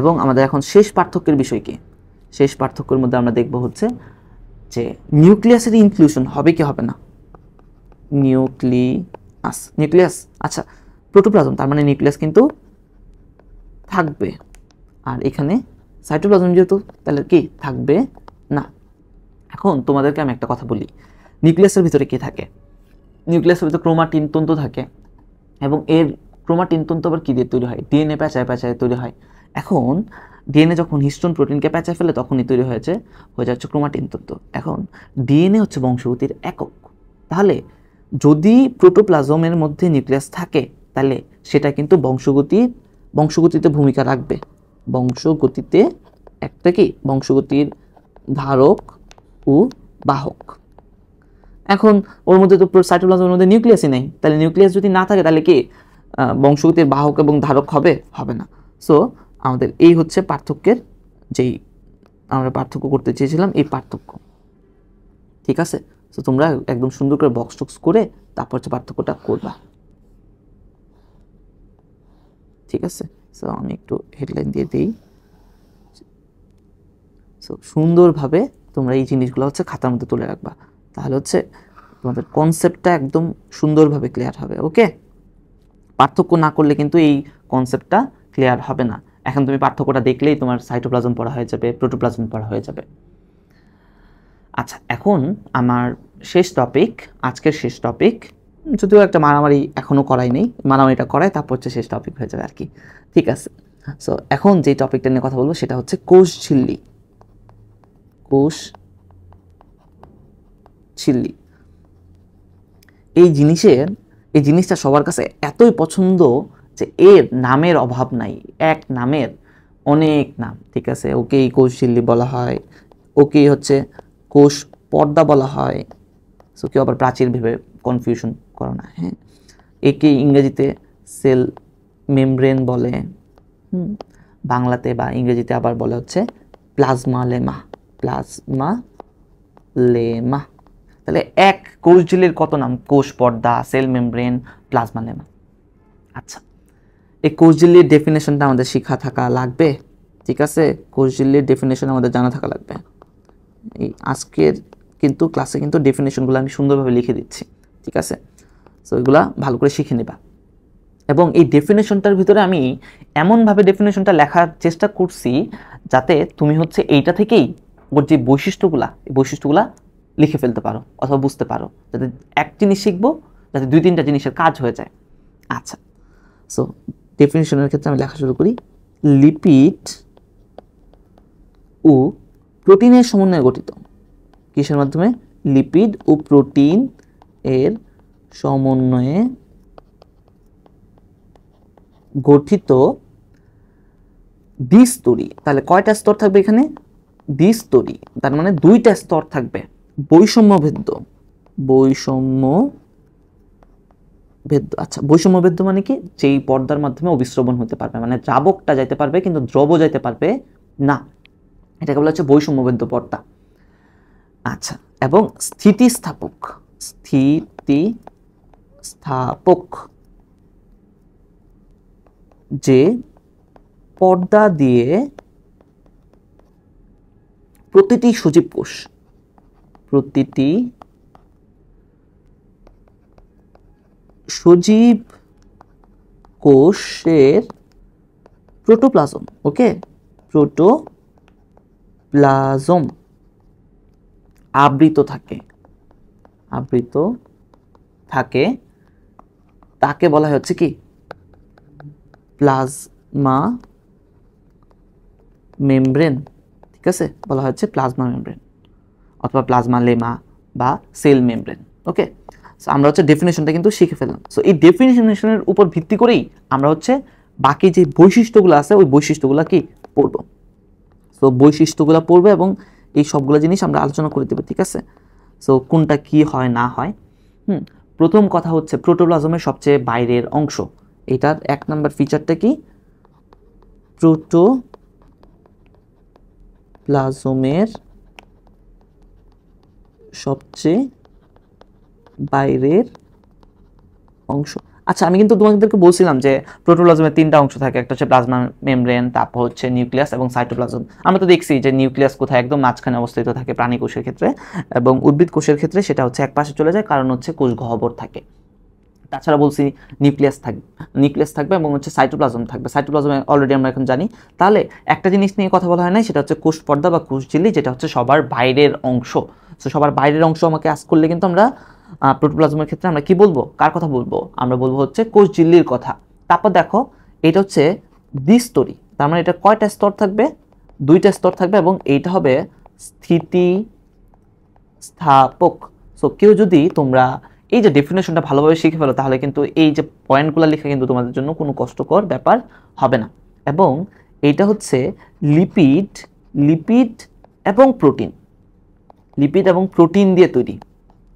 Speaker 1: এবং আমাদের এখন শেষ পার্থক্যের বিষয় কি? শেষ পার্থক্যের মধ্যে আমরা দেখব হচ্ছে যে নিউক্লিয়াসের ইনক্লুশন হবে কি হবে না। নিউক্লিয়াস, আচ্ছা, প্রোটোপ্লাজম, তার মানে নিউক্লিয়াস কিন্তু থাকবে, আর এখানে সাইটোপ্লাজম যেহেতু, তাহলে কি থাকবে না। এখন তোমাদেরকে আমি একটা কথা বলি, নিউক্লিয়াসের ভিতরে কি থাকে? নিউক্লিয়াসের ভিতরে ক্রোমাটিন তন্তু থাকে, এবং এর ক্রোমাটিন তন্তু আবার কি দিয়ে তৈরি হয়? ডিএনএ প্যাঁচায় তৈরি হয়। এখন ডিএনএ যখন হিস্টোন প্রোটিনকে প্যাঁচায় ফেলে, তখনই তৈরি হয়ে যাচ্ছে ক্রোমাটিন তন্তু। এখন ডিএনএ হচ্ছে বংশগতির একক। তাহলে যদি প্রোটোপ্লাজমের মধ্যে নিউক্লিয়াস থাকে, তাহলে সেটা কিন্তু বংশগতিতে ভূমিকা রাখবে। বংশগতিতে একটা কি, বংশগতির ধারক ও বাহক। এখন ওর মধ্যে তো সাইটোপ্লাজমের মধ্যে নিউক্লিয়াসই নেই, তাহলে নিউক্লিয়াস যদি না থাকে তাহলে কি বংশগতির বাহক এবং ধারক হবে না। সো আমাদের এই হচ্ছে পার্থক্যের যেই আমরা পার্থক্য করতে চেয়েছিলাম, এই পার্থক্য, ঠিক আছে? সো তোমরা একদম সুন্দর করে বক্স টক্স করে তারপর হচ্ছে পার্থক্যটা করবা, ঠিক আছে? সো আমি একটু হেডলাইন দিয়ে দিই। সো সুন্দরভাবে তোমরা এই জিনিসগুলো হচ্ছে খাতার মধ্যে তুলে রাখবা, তাহলে হচ্ছে তোমাদের কনসেপ্টটা একদম সুন্দরভাবে ক্লিয়ার হবে। ওকে, পার্থক্য না করলে কিন্তু এই কনসেপ্টটা ক্লিয়ার হবে না। এখন তুমি পার্থক্যটা দেখলেই তোমার সাইটোপ্লাজম পড়া হয়ে যাবে, প্রোটোপ্লাজম পড়া হয়ে যাবে। আচ্ছা, এখন আমার আজকের শেষ টপিক, যদিও একটা মারামারি এখনও করাই নেই, মারামারিটা করাই তারপর হচ্ছে শেষ টপিক হয়ে যাবে আর কি, ঠিক আছে? সো এখন যে টপিকটা নিয়ে কথা বলবো সেটা হচ্ছে কোষ ঝিল্লি। এই জিনিসটা সবার কাছে এতই পছন্দ যে এর নামের অভাব নাই, এক নামের অনেক নাম, ঠিক আছে। ওকেই কোষ ঝিল্লি বলা হয়, ওকেই হচ্ছে কোষ পর্দা বলা হয়। সো কেউ আবার প্রাচীর ভেবে কনফিউশন করো না, হ্যাঁ। একে ইংরেজিতে সেল মেমব্রেন বলে, বাংলাতে বা ইংরেজিতে আবার বলে হচ্ছে প্লাজমা লেমা, প্লাজমা লেমা। তাহলে এক কোষ ঝিল্লির কত নাম? কোষ পর্দা, সেল মেমব্রেন, প্লাজমা লেমা। আচ্ছা, এই কোষ ঝিল্লির ডেফিনেশনটা আমাদের শিখা থাকা লাগবে, ঠিক আছে। কোষ ঝিল্লির ডেফিনেশন আমাদের জানা থাকা লাগবে। এই আজকের কিন্তু ক্লাসে কিন্তু ডেফিনেশনগুলো আমি সুন্দরভাবে লিখে দিচ্ছি, ঠিক আছে। সো এগুলা ভালো করে শিখে নেবা। এবং এই ডেফিনেশনটার ভিতরে আমি এমনভাবে ডেফিনেশনটা লেখার চেষ্টা করছি যাতে তুমি হচ্ছে এইটা থেকেই ওর যে বৈশিষ্ট্যগুলা লিখে ফেলতে পারো অথবা বুঝতে পারো, যাতে এক জিনিস শিখবো যাতে 2-3টা জিনিসের কাজ হয়ে যায়। আচ্ছা, সো ডেফিনেশনের ক্ষেত্রে আমি লেখা শুরু করি। লিপিড ও প্রোটিনের সমন্বয়ে গঠিত। কিসের মাধ্যমে? লিপিড ও প্রোটিন এর সমন্বয়ে গঠিত দ্বিস্তরী। তাহলে কয়টা স্তর থাকবে এখানে? দ্বিস্তরী, তার মানে 2টা স্তর থাকবে। বৈষম্যভেদ্য, আচ্ছা, বৈষম্যভেদ্য মানে কি? যেই পর্দার মাধ্যমে অভিস্রবণ হতে পারবে, মানে দ্রাবকটা যাইতে পারবে কিন্তু দ্রব যাইতে পারবে না, এটাকে বলা হচ্ছে বৈষম্যভেদ্য পর্দা। আচ্ছা, এবং স্থিতিস্থাপক, যে পর্দা দিয়ে প্রতিটি সজীব কোষের প্রোটোপ্লাজম, ওকে, প্রোটোপ্লাজম আবৃত থাকে, তাকে বলা হচ্ছে কি? প্লাজমা মেমব্রেন, ঠিক আছে, বলা হচ্ছে প্লাজমা মেমব্রেন অথবা প্লাজমা লেমা বা সেল মেমব্রেন। ওকে, সো আমরা হচ্ছে ডেফিনেশনটা কিন্তু শিখে ফেললাম। সো এই ডেফিনেশনের উপর ভিত্তি করেই আমরা হচ্ছে বাকি যে বৈশিষ্ট্যগুলো আছে ওই বৈশিষ্ট্যগুলো কি পড়ব। সো বৈশিষ্ট্যগুলো পড়বে এবং এই সবগুলো জিনিস আমরা আলোচনা করে দেব, ঠিক আছে। সো কোনটা কি হয় না হয়। প্রথম কথা হচ্ছে প্রোটোপ্লাজমের সবচেয়ে বাইরের অংশ, এটার 1 নাম্বার ফিচারটা কি? প্রোটোপ্লাজমের সবচেয়ে বাইরের অংশ। আচ্ছা, আমি কিন্তু তোমাদেরকে বলছিলাম যে প্রোটোপ্লাজমের 3টা অংশ থাকে, একটা হচ্ছে প্লাজমা মেমব্রেন, তারপর হচ্ছে নিউক্লিয়াস এবং সাইটোপ্লাজম। আমরা তো দেখছি যে নিউক্লিয়াস কোথায়? একদম মাঝখানে অবস্থিত থাকে প্রাণী কোষের ক্ষেত্রে, এবং উদ্ভিদ কোষের ক্ষেত্রে সেটা হচ্ছে এক পাশে চলে যায়, কারণ হচ্ছে কোষ গহ্বর থাকে। তাছাড়া বলছি নিউক্লিয়াস থাকবে এবং হচ্ছে সাইটোপ্লাজম থাকবে। সাইটোপ্লাজম অলরেডি আমরা এখন জানি। তাহলে একটা জিনিস নিয়ে কথা বলা হয় না, সেটা হচ্ছে কোষ পর্দা বা কোষ ঝিল্লি, যেটা হচ্ছে সবার বাইরের অংশ। সো সবার বাইরের অংশ আমাকে আজ করলে কিন্তু আমরা প্রোটোপ্লাজমের ক্ষেত্রে আমরা কি বলবো? কার কথা বলবো? আমরা বলবো হচ্ছে কোষ ঝিল্লির কথা। তারপর দেখো, এটা হচ্ছে দ্বিস্তরী, তার মানে এটা কয়টা স্তর থাকবে? 2টা স্তর থাকবে এবং এইটা হবে স্থিতিস্থাপক। সো কেউ যদি তোমরা এই যে ডেফিনেশনটা ভালোভাবে শিখে ফেলো, তাহলে কিন্তু এই যে পয়েন্টগুলো লেখা কিন্তু তোমাদের জন্য কোনো কষ্টকর ব্যাপার হবে না। এবং এইটা হচ্ছে লিপিড এবং প্রোটিন দিয়ে তৈরি,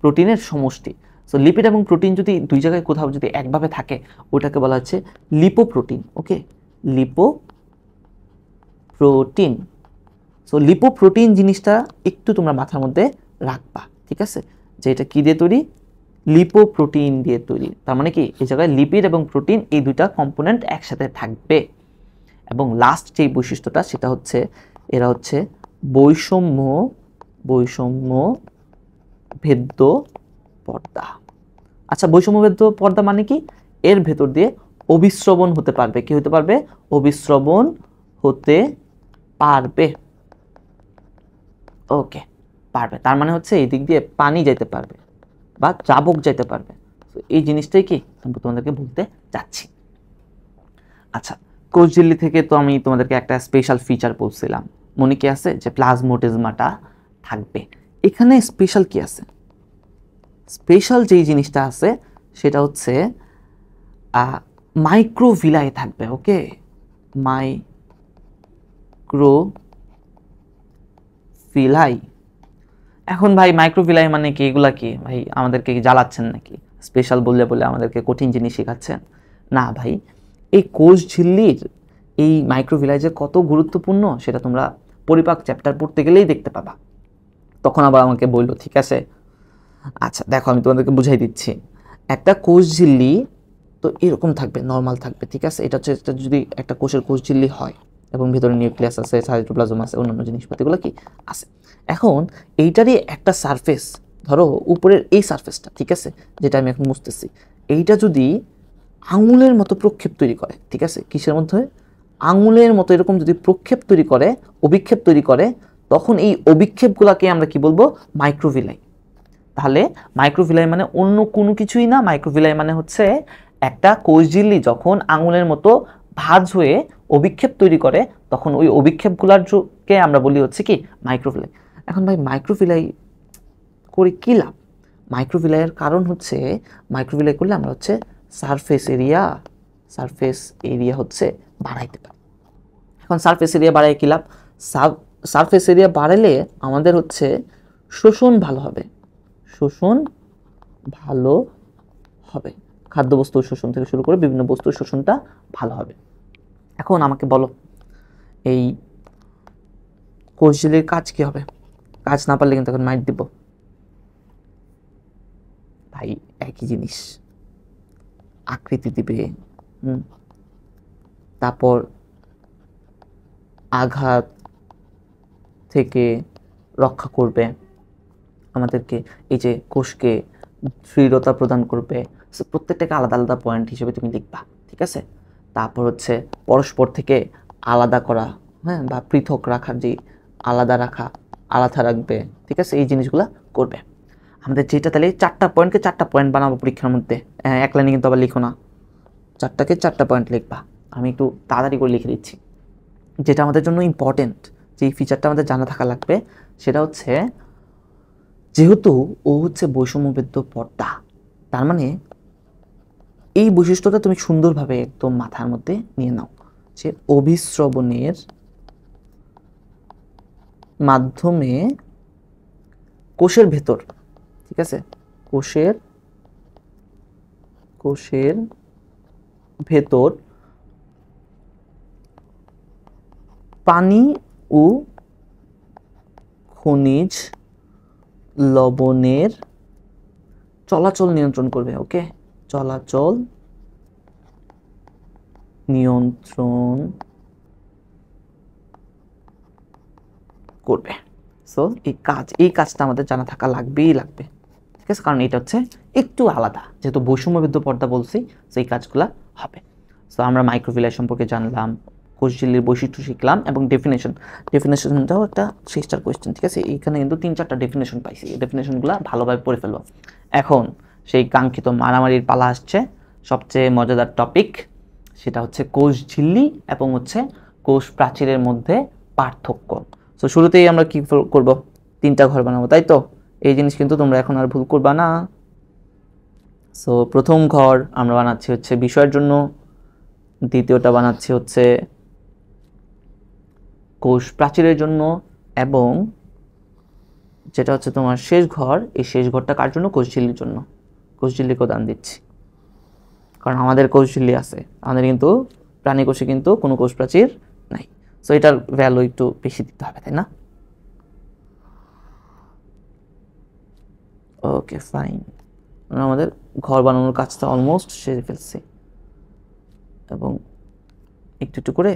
Speaker 1: প্রোটিনের সমষ্টি। সো লিপিড এবং প্রোটিন যদি 2 জায়গায় কোথাও যদি একভাবে থাকে, ওটাকে বলা হচ্ছে লিপোপ্রোটিন। ওকে, লিপোপ্রোটিন। সো লিপোপ্রোটিন জিনিসটা একটু তোমরা মাথার মধ্যে রাখবা, ঠিক আছে, যে এটা কি দিয়ে তৈরি? লিপোপ্রোটিন দিয়ে তৈরি। তার মানে কি এই জায়গায় লিপিড এবং প্রোটিন এই 2টা কম্পোনেন্ট একসাথে থাকবে। এবং লাস্ট যেই বৈশিষ্ট্যটা সেটা হচ্ছে এরা হচ্ছে বৈষম্যভেদ্য পর্দা। আচ্ছা, বৈষম্যভেদ্য পর্দা মানে কি? এর ভেতর দিয়ে অভিস্রবণ হতে পারবে। কি হতে পারবে? অভিস্রবণ হতে পারবে। ওকে, পারবে, তার মানে হচ্ছে এই দিক দিয়ে পানি যাইতে পারবে বা দ্রাবক যাইতে পারবে। এই জিনিসটাই কি তোমাদেরকে বলতে চাচ্ছি। আচ্ছা, কোষ ঝিল্লি থেকে তো আমি তোমাদেরকে একটা স্পেশাল ফিচার বলছিলাম, মনে কি আছে? যে প্লাজমোডেজমাটা থাকবে। এখানে স্পেশাল কি আছে? স্পেশাল যেই জিনিসটা আছে সেটা হচ্ছে মাইক্রোভিলাই থাকবে। ওকে, মাইক্রোভিলাই। এখন ভাই মাইক্রোভিলাই মানে কি, এগুলা কি ভাই আমাদেরকে কি জ্বালাচ্ছেন নাকি? স্পেশাল বললে বলে আমাদেরকে কঠিন জিনিস শেখাচ্ছেন? না ভাই, এই কোষ ঝিল্লির এই মাইক্রোভিলাই যে কত গুরুত্বপূর্ণ সেটা তোমরা পরিপাক চ্যাপ্টার পড়তে গেলেই দেখতে পাবা। তখন আবার আমাকে বললো, ঠিক আছে। আচ্ছা দেখো, আমি তোমাদেরকে বুঝাই দিচ্ছি। একটা কোষ ঝিল্লি তো এরকম থাকবে, নর্মাল থাকবে, ঠিক আছে। এটা হচ্ছে যদি একটা কোষের কোষ ঝিল্লি হয় এবং ভিতরে নিউক্লিয়াস আছে, সাইটোপ্লাজম আছে, অন্যান্য জিনিসপাতিগুলো কি আছে। এখন এইটারই একটা সারফেস, ধরো উপরের এই সারফেসটা, ঠিক আছে, যেটা আমি এখন মুছতেছি, এইটা যদি আঙুলের মতো প্রক্ষেপ তৈরি করে, ঠিক আছে, কিসের মধ্যে, আঙুলের মতো এরকম যদি প্রক্ষেপ তৈরি করে, অভিক্ষেপ তৈরি করে, তখন এই অভিক্ষেপগুলোকে আমরা কি বলবো, মাইক্রোভিলাই। তাহলে মাইক্রোভিলাই মানে অন্য কোনো কিছুই না, মাইক্রোভিলাই মানে হচ্ছে একটা কোষ ঝিল্লি যখন আঙুলের মতো ভাঁজ হয়ে অভিক্ষেপ তৈরি করে, তখন ওই অভিক্ষেপগুলোকে আমরা বলি হচ্ছে কি মাইক্রোভিলাই। এখন ভাই মাইক্রোভিলাই করে কী লাভ? মাইক্রোভিলাইয়ের কারণ হচ্ছে, মাইক্রোভিলাই করলে আমরা হচ্ছে সারফেস এরিয়া হচ্ছে বাড়াইতে পারি। এখন সারফেস এরিয়া বাড়াই কী লাভ? সারফেস এরিয়া বাড়ালে আমাদের হচ্ছে শোষণ ভালো হবে, খাদ্যবস্তুর শোষণ থেকে শুরু করে বিভিন্ন বস্তুর শোষণটা ভালো হবে। এখন আমাকে বলো, এই কোষ ঝিল্লির কাজ কি হবে? কাজ না পারলে কিন্তু এখন মাইট দিব ভাই। একই জিনিস, আকৃতি দিবে, তারপর আঘাত থেকে রক্ষা করবে আমাদেরকে, এই যে কোষকে দৃঢ়তা প্রদান করবে। প্রত্যেকটাকে আলাদা আলাদা পয়েন্ট হিসেবে তুমি লিখবা, ঠিক আছে। তারপর হচ্ছে পরস্পর থেকে আলাদা করা, হ্যাঁ, বা পৃথক রাখার, যে আলাদা রাখবে, ঠিক আছে, এই জিনিসগুলো করবে আমাদের। যেটা তাহলে 4টা পয়েন্টকে 4টা পয়েন্ট বানাবো পরীক্ষার মধ্যে, এক লাইনে কিন্তু আবার লিখো না, 4টাকে 4টা পয়েন্ট লিখবা। আমি একটু তাড়াতাড়ি করে লিখে দিচ্ছি। যেটা আমাদের জন্য ইম্পর্টেন্ট, যেই ফিচারটা আমাদের জানা থাকা লাগবে, সেটা হচ্ছে যেহেতু ও হচ্ছে বৈষম্যবেদ্য পর্দা, তার মানে এই বৈশিষ্ট্যটা তুমি সুন্দরভাবে একদম মাথার মধ্যে নিয়ে নাও, যে অভিস্রবণের মাধ্যমে কোষের ভেতর, ঠিক আছে, কোষের ভেতর পানি ও খনিজ লবণের চলাচল নিয়ন্ত্রণ করবে। ওকে, চলাচল নিয়ন্ত্রণ করবে। সো এই কাজটা আমাদের জানা থাকা লাগবেই, ঠিক আছে, কারণ এটা হচ্ছে একটু আলাদা, যেহেতু বৈষম্যবেদ্য পর্দা বলছি, তো এই কাজগুলা হবে। সো আমরা মাইক্রোভিলাই সম্পর্কে জানলাম, কোষ ঝিল্লির বৈশিষ্ট্য শিখলাম, এবং ডেফিনেশনটাও একটা 6টা কোয়েশ্চেন, ঠিক আছে। এইখানে কিন্তু 3-4টা ডেফিনেশন পাইছি, এই ডেফিনেশনগুলো ভালোভাবে পড়ে ফেলবো। এখন সেই কাঙ্ক্ষিত মারামারির পালা আসছে, সবচেয়ে মজাদার টপিক, সেটা হচ্ছে কোষ ঝিল্লি এবং হচ্ছে কোষ প্রাচীরের মধ্যে পার্থক্য। সো শুরুতেই আমরা কি করব, 3টা ঘর বানাবো, তাই তো। এই জিনিস কিন্তু তোমরা এখন আর ভুল করবা না। সো প্রথম ঘর আমরা বানাচ্ছি হচ্ছে বিষয়ের জন্য, দ্বিতীয়টা বানাচ্ছি হচ্ছে কোষ প্রাচীরের জন্য, এবং যেটা হচ্ছে তোমার শেষ ঘর, এই শেষ ঘরটা কার জন্য? কোষ ঝিল্লির জন্য। কোষ ঝিল্লিকে দান দিচ্ছি, কারণ আমাদের কোষ ঝিল্লি আছে, আমাদের কিন্তু প্রাণী কোষে কিন্তু কোনো কোষ প্রাচীর নাই। সো এটার ভ্যালু একটু বেশি দিতে হবে, তাই না? ওকে ফাইন, আমাদের ঘর বানানোর কাজটা অলমোস্ট সেরে ফেলছি, এবং একটু একটু করে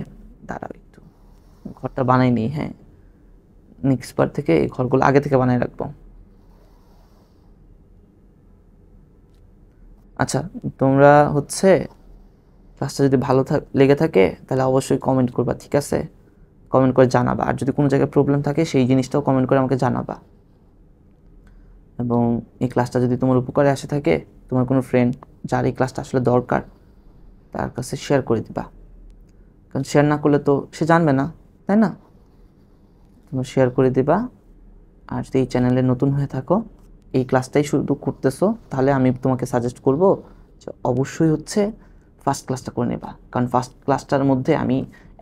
Speaker 1: দাঁড়াও, একটু ঘরটা বানাই নিই। হ্যাঁ, নেক্সট বার থেকে এই ঘরগুলো আগে থেকে বানাই রাখবো। আচ্ছা, তোমরা হচ্ছে ক্লাসটা যদি ভালো লেগে থাকে তাহলে অবশ্যই কমেন্ট করবা, ঠিক আছে, কমেন্ট করে জানাবা। আর যদি কোনো জায়গায় প্রবলেম থাকে সেই জিনিসটাও কমেন্ট করে আমাকে জানাবা। এবং এই ক্লাসটা যদি তোমার উপকারে আসে থাকে, তোমার কোনো ফ্রেন্ড যার এই ক্লাসটা আসলে দরকার, তার কাছে শেয়ার করে দিবা, কারণ শেয়ার না করলে তো সে জানবে না, তাই না? তোমরা শেয়ার করে দিবা। আর যদি এই চ্যানেলে নতুন হয়ে থাকো, এই ক্লাসটাই শুরু করতেছো, তাহলে আমি তোমাকে সাজেস্ট করব যে অবশ্যই হচ্ছে ফার্স্ট ক্লাসটা করে নেবা। কারণ ফার্স্ট ক্লাসটার মধ্যে আমি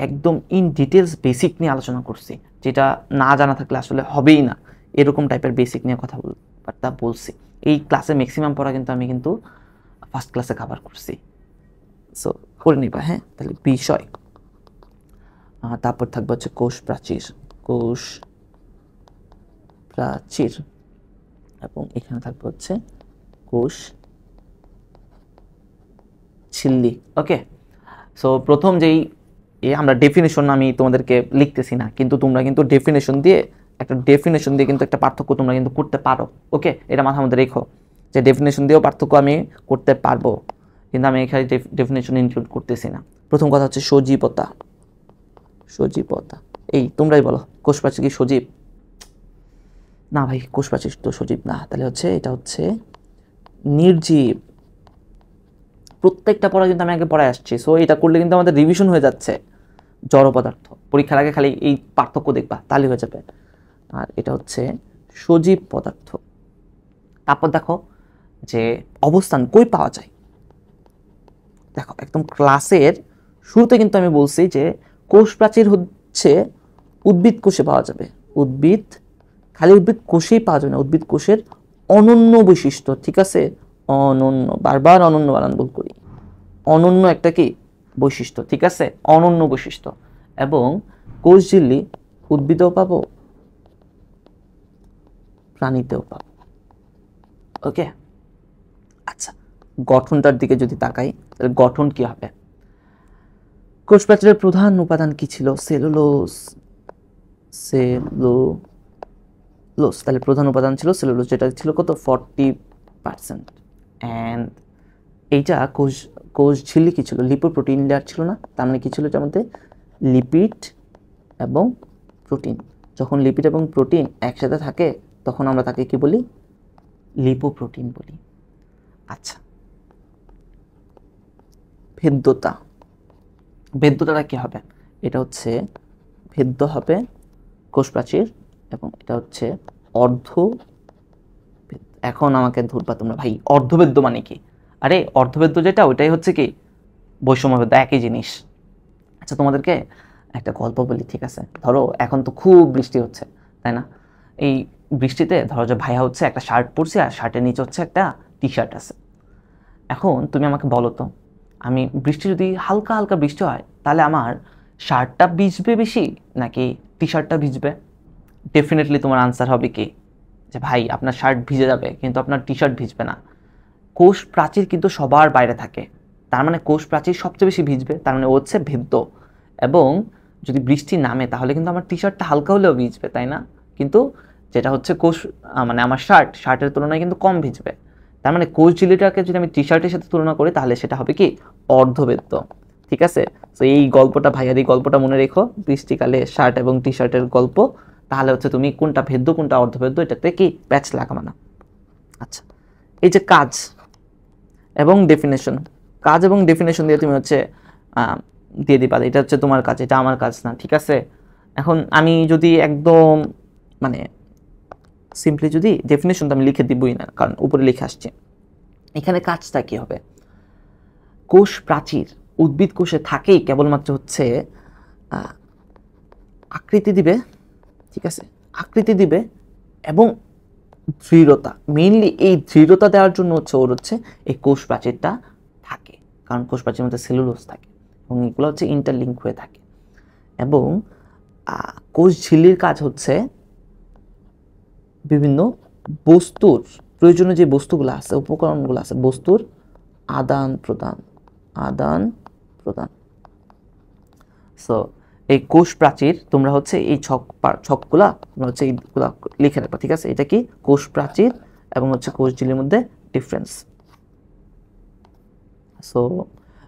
Speaker 1: একদম ইন ডিটেলস বেসিক নিয়ে আলোচনা করছি, যেটা না জানা থাকলে আসলে হবেই না, এরকম টাইপের বেসিক নিয়ে কথাবার্তা বলছি। এই ক্লাসে ম্যাক্সিমাম পড়া কিন্তু আমি ফার্স্ট ক্লাসে কভার করছি। সো করে নিবা, হ্যাঁ। তাহলে বিষয়, তারপর থাকবে হচ্ছে কোষ প্রাচীর, কোষ প্রাচীর, এবং এখানে থাকবে হচ্ছে কোষ ঝিল্লি। ওকে, সো প্রথম যেই আমরা ডেফিনেশন আমি তোমাদেরকে লিখতেছি না, কিন্তু তোমরা কিন্তু ডেফিনেশন দিয়ে কিন্তু একটা পার্থক্য তোমরা কিন্তু করতে পারো। ওকে, এটা মাথার মধ্যে রেখো যে ডেফিনেশন দিয়েও পার্থক্য আমি করতে পারবো, কিন্তু আমি এখানে ডেফিনেশন ইনক্লুড করতেছি না। প্রথম কথা হচ্ছে সজীবতা। সজীবতা, এই তোমরাই বলো, কোষ প্রাচীর কি সজীব? না ভাই, কোষ প্রাচীর তো সজীব না। তাহলে হচ্ছে এটা হচ্ছে নির্জীব। প্রত্যেকটা পড়া কিন্তু আমি আগে পড়ায় আসছি, সো এটা করলে কিন্তু আমাদের রিভিশন হয়ে যাচ্ছে। জড় পদার্থ, পরীক্ষার আগে খালি এই পার্থক্য দেখবা, তাহলে হয়ে যাবে। আর এটা হচ্ছে সজীব পদার্থ। তারপর দেখো যে অবস্থান কই পাওয়া যায়। দেখো একদম ক্লাসের শুরুতে কিন্তু আমি বলছি যে কোষ প্রাচীর হচ্ছে উদ্ভিদ কোষে পাওয়া যাবে। উদ্ভিদ, খালি উদ্ভিদ কোষেই পাওয়া যাবে না, উদ্ভিদ কোষের অনন্য বৈশিষ্ট্য, ঠিক আছে? অনন্য, বারবার অনন্য বানান ভুল করি। অনন্য একটা কি বৈশিষ্ট্য, ঠিক আছে? অনন্য বৈশিষ্ট্য। এবং কোষ ঝিল্লি উদ্ভিদেও পাবো, প্রাণীতেও পাবো। ওকে, আচ্ছা, গঠনটার দিকে যদি তাকাই, তাহলে গঠন কি হবে? কোষ প্রাচীরের প্রধান উপাদান কি ছিল? সেলুলোজ। সেলুলোজ, তাহলে প্রধান উপাদান ছিল সেলুলোজ, যেটা ছিল কত? 40%। অ্যান্ড এইটা কোষ ঝিল্লি কি ছিল? লিপোপ্রোটিন লেয়ার ছিল না? তার মানে কি ছিল এটার মধ্যে? লিপিড এবং প্রোটিন। যখন লিপিড এবং প্রোটিন একসাথে থাকে তখন আমরা তাকে কি বলি? লিপোপ্রোটিন বলি। আচ্ছা, ভেদ্যতা। ভেদ্যতাটা কি হবে? এটা হচ্ছে ভেদ্য হবে কোষ প্রাচীর, এবং এটা হচ্ছে অর্ধ। এখন আমাকে ধরবা তোমরা, ভাই অর্ধভেদ্য মানে কি? আরে অর্ধভেদ্য যেটা, ওইটাই হচ্ছে কি বৈষম্যভেদ্য, একই জিনিস। আচ্ছা, তোমাদেরকে একটা গল্প বলি, ঠিক আছে? ধরো এখন তো খুব বৃষ্টি হচ্ছে, তাই না? এই বৃষ্টিতে ধরো যে ভাইয়া হচ্ছে একটা শার্ট পরছে, আর শার্টের নিচে হচ্ছে একটা টি শার্ট আছে। এখন তুমি আমাকে বলো তো, আমি বৃষ্টি যদি হালকা হালকা বৃষ্টি হয়, তাহলে আমার শার্টটা ভিজবে বেশি নাকি টি শার্টটা ভিজবে? ডেফিনেটলি তোমার আনসার হবে কি, যে ভাই আপনার শার্ট ভিজে যাবে কিন্তু আপনার টি শার্ট ভিজবে না। কোষ প্রাচীর কিন্তু সবার বাইরে থাকে, তার মানে কোষ প্রাচীর সবচেয়ে বেশি ভিজবে, তার মানে ও হচ্ছে ভেদ্য। এবং যদি বৃষ্টি নামে তাহলে কিন্তু আমার টি শার্টটা হালকা হলেও ভিজবে, তাই না? কিন্তু যেটা হচ্ছে মানে আমার শার্টের তুলনায় কিন্তু কম ভিজবে। তার মানে কোষ ঝিল্লিটাকে যদি আমি টি শার্টের সাথে তুলনা করি তাহলে সেটা হবে কি অর্ধভেদ্য, ঠিক আছে? তো এই গল্পটা, ভাইয়ার এই গল্পটা মনে রেখো, বৃষ্টিকালে শার্ট এবং টি শার্টের গল্প। তাহলে হচ্ছে তুমি কোনটা ভেদ্য কোনটা অর্ধভেদ্য এটাতে কি প্যাচ লাগাবে না। আচ্ছা, এই যে কাজ এবং ডেফিনেশন, কাজ এবং ডেফিনেশন দিয়ে তুমি হচ্ছে দিয়ে দিবা, এটা হচ্ছে তোমার কাজ, এটা আমার কাজ না, ঠিক আছে? এখন আমি যদি একদম মানে সিম্পলি যদি ডেফিনেশন তো আমি লিখে দিবই না, কারণ উপরে লিখে আসছে। এখানে কাজটা কি হবে? কোষ প্রাচীর উদ্ভিদ কোষে থাকেই কেবলমাত্র হচ্ছে আকৃতি দিবে, ঠিক আছে? আকৃতি দিবে এবং দৃঢ়তা, মেইনলি এই দৃঢ়তা দেওয়ার জন্য হচ্ছে ওর হচ্ছে এই কোষ প্রাচীরটা থাকে, কারণ কোষ প্রাচীরের মধ্যে সেলুলোজ থাকে এবং এগুলো হচ্ছে ইন্টারলিঙ্ক হয়ে থাকে। এবং কোষ ঝিল্লির কাজ হচ্ছে বিভিন্ন বস্তুর, প্রয়োজনীয় যে বস্তুগুলো আছে, উপকরণগুলো আছে, বস্তুর আদান প্রদান। সো এই কোষ প্রাচীর তোমরা হচ্ছে এই ছকগুলা তোমরা হচ্ছে এইগুলা লিখে রাখবা, ঠিক আছে? এটা কি কোষ প্রাচীর এবং হচ্ছে কোষ ঝিল্লির মধ্যে ডিফারেন্স। সো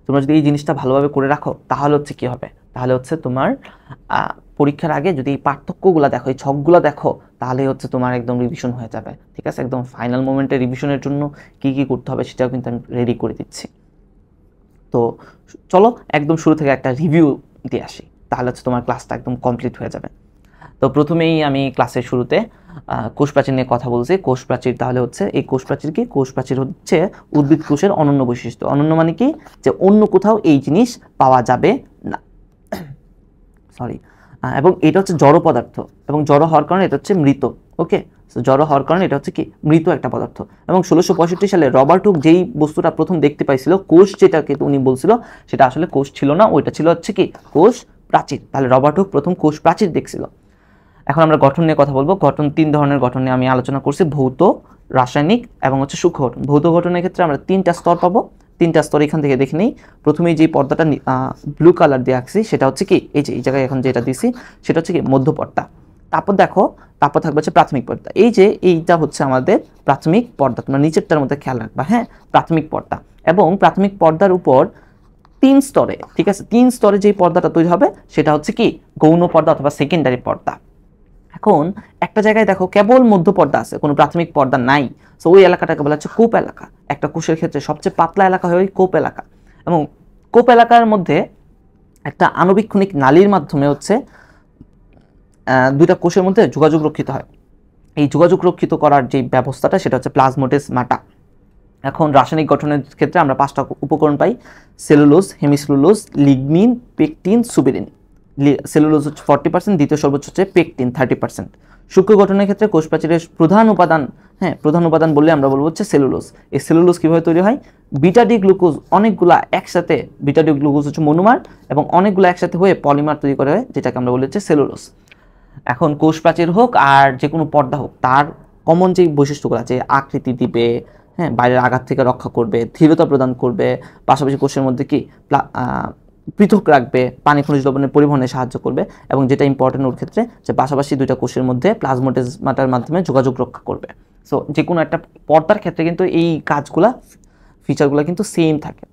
Speaker 1: তোমরা যদি এই জিনিসটা ভালোভাবে করে রাখো তাহলে হচ্ছে কি হবে? তাহলে হচ্ছে তোমার পরীক্ষার আগে যদি এই পার্থক্যগুলো দেখো, এই ছকগুলো দেখো, তাহলে হচ্ছে তোমার একদম রিভিশন হয়ে যাবে, ঠিক আছে? একদম ফাইনাল মোমেন্টে রিভিশনের জন্য কি কি করতে হবে সেটাও কিন্তু আমি রেডি করে দিচ্ছি। তো চলো একদম শুরু থেকে একটা রিভিউ দিয়ে আসি, তাহলে হচ্ছে তোমার ক্লাসটা একদম কমপ্লিট হয়ে যাবে। তো প্রথমেই আমি ক্লাসের শুরুতে কোষ প্রাচীর নিয়ে কথা বলছি। কোষ প্রাচীর তাহলে হচ্ছে এই কোষ প্রাচীর কি? কোষ প্রাচীর হচ্ছে উদ্ভিদ কোষের অনন্য বৈশিষ্ট্য। অনন্য মানে কি? যে অন্য কোথাও এই জিনিস পাওয়া যাবে না, সরি। এবং এটা হচ্ছে জড় পদার্থ, এবং জড় হওয়ার কারণে এটা হচ্ছে মৃত। ওকে, জড় হওয়ার কারণে এটা হচ্ছে কি? মৃত একটা পদার্থ। এবং 1665 সালে রবার্ট হুক যেই বস্তুটা প্রথম দেখতে পাইছিল, কোষ যেটাকে উনি বলছিল, সেটা আসলে কোষ ছিল না, ওইটা ছিল হচ্ছে কি? কোষ প্রাচীর। তাহলে রবার্ট হুক প্রথম কোষ প্রাচীর দেখছিল। এখন আমরা গঠন নিয়ে কথা বলবো। গঠন 3 ধরনের গঠন নিয়ে আমি আলোচনা করছি, ভৌত, রাসায়নিক এবং হচ্ছে সূক্ষ্ম গঠন। ভৌত গঠনের ক্ষেত্রে আমরা 3টা স্তর পাবো। 3টা স্তর এখান থেকে দেখে নেই। প্রথমেই যে পর্দাটা ব্লু কালার দিয়ে আঁকছি সেটা হচ্ছে কি? এই যে এই জায়গায় এখন যেটা দিছি সেটা হচ্ছে কি? মধ্য পর্দা। তারপর দেখো, তারপর থাকবে হচ্ছে প্রাথমিক পর্দা। এই যে এইটা হচ্ছে আমাদের প্রাথমিক পর্দা, তোমরা নিচেরটার মধ্যে খেয়াল রাখবা, হ্যাঁ, প্রাথমিক পর্দা। এবং প্রাথমিক পর্দার উপর 3 স্তরে, ঠিক আছে, 3 স্তরে যে পর্দাটা তৈরি হবে সেটা হচ্ছে কি? গৌণ পর্দা অথবা সেকেন্ডারি পর্দা। এখন একটা জায়গায় দেখো কেবল মধ্য পর্দা আছে, কোনো প্রাথমিক পর্দা নাই। সো ওই এলাকাটাকে বলা হচ্ছে কোপ এলাকা। একটা কোষের ক্ষেত্রে সবচেয়ে পাতলা এলাকা হয় ওই কোপ এলাকা। এবং কোপ এলাকার মধ্যে একটা আণুবীক্ষণিক নালীর মাধ্যমে হচ্ছে দুইটা কোষের মধ্যে যোগাযোগ রক্ষিত হয়। এই যোগাযোগ রক্ষিত করার যে ব্যবস্থাটা সেটা হচ্ছে প্লাজমোডেসমাটা। এখন রাসায়নিক গঠনের ক্ষেত্রে আমরা 5টা উপকরণ পাই: cellulose, hemicellulose, lignin, pectin, suberin. Cellulose হচ্ছে 40%, দ্বিতীয় সর্বোচ্চ হচ্ছে পেকটিন 30%। সূক্ষ্ম গঠনের ক্ষেত্রে কোষ প্রাচীরের প্রধান উপাদান, হ্যাঁ, প্রধান উপাদান বললে আমরা বলবো হচ্ছে সেলুলোজ। এই সেলুলোজ কিভাবে তৈরি হয়? বিটা ডি গ্লুকোজ অনেকগুলা একসাথে, বিটা ডি গ্লুকোজ হচ্ছে মনোমার, এবং অনেকগুলো একসাথে হয়ে পলিমার তৈরি করা হয়, যেটাকে আমরা বলি হচ্ছে সেলুলোজ। এখন কোষ প্রাচীর হোক আর যে কোনো পর্দা হোক, তার কমন যে বৈশিষ্ট্যগুলো আছে, আকৃতি দিবে, হ্যাঁ, বাইরের আঘাত থেকে রক্ষা করবে, দৃঢ়তা প্রদান করবে, পাশাপাশি কোষের মধ্যে কি পৃথক রাখবে, পানি খনিজ লবণের পরিবহনে সাহায্য করবে, এবং যেটা ইম্পর্টেন্ট ওর ক্ষেত্রে যে পাশাপাশি দুইটা কোষের মধ্যে প্লাজমোডেসমাটার মাধ্যমে যোগাযোগ রক্ষা করবে। সো যে কোনো একটা পর্দার ক্ষেত্রে কিন্তু এই কাজগুলা, ফিচারগুলো কিন্তু সেম থাকে।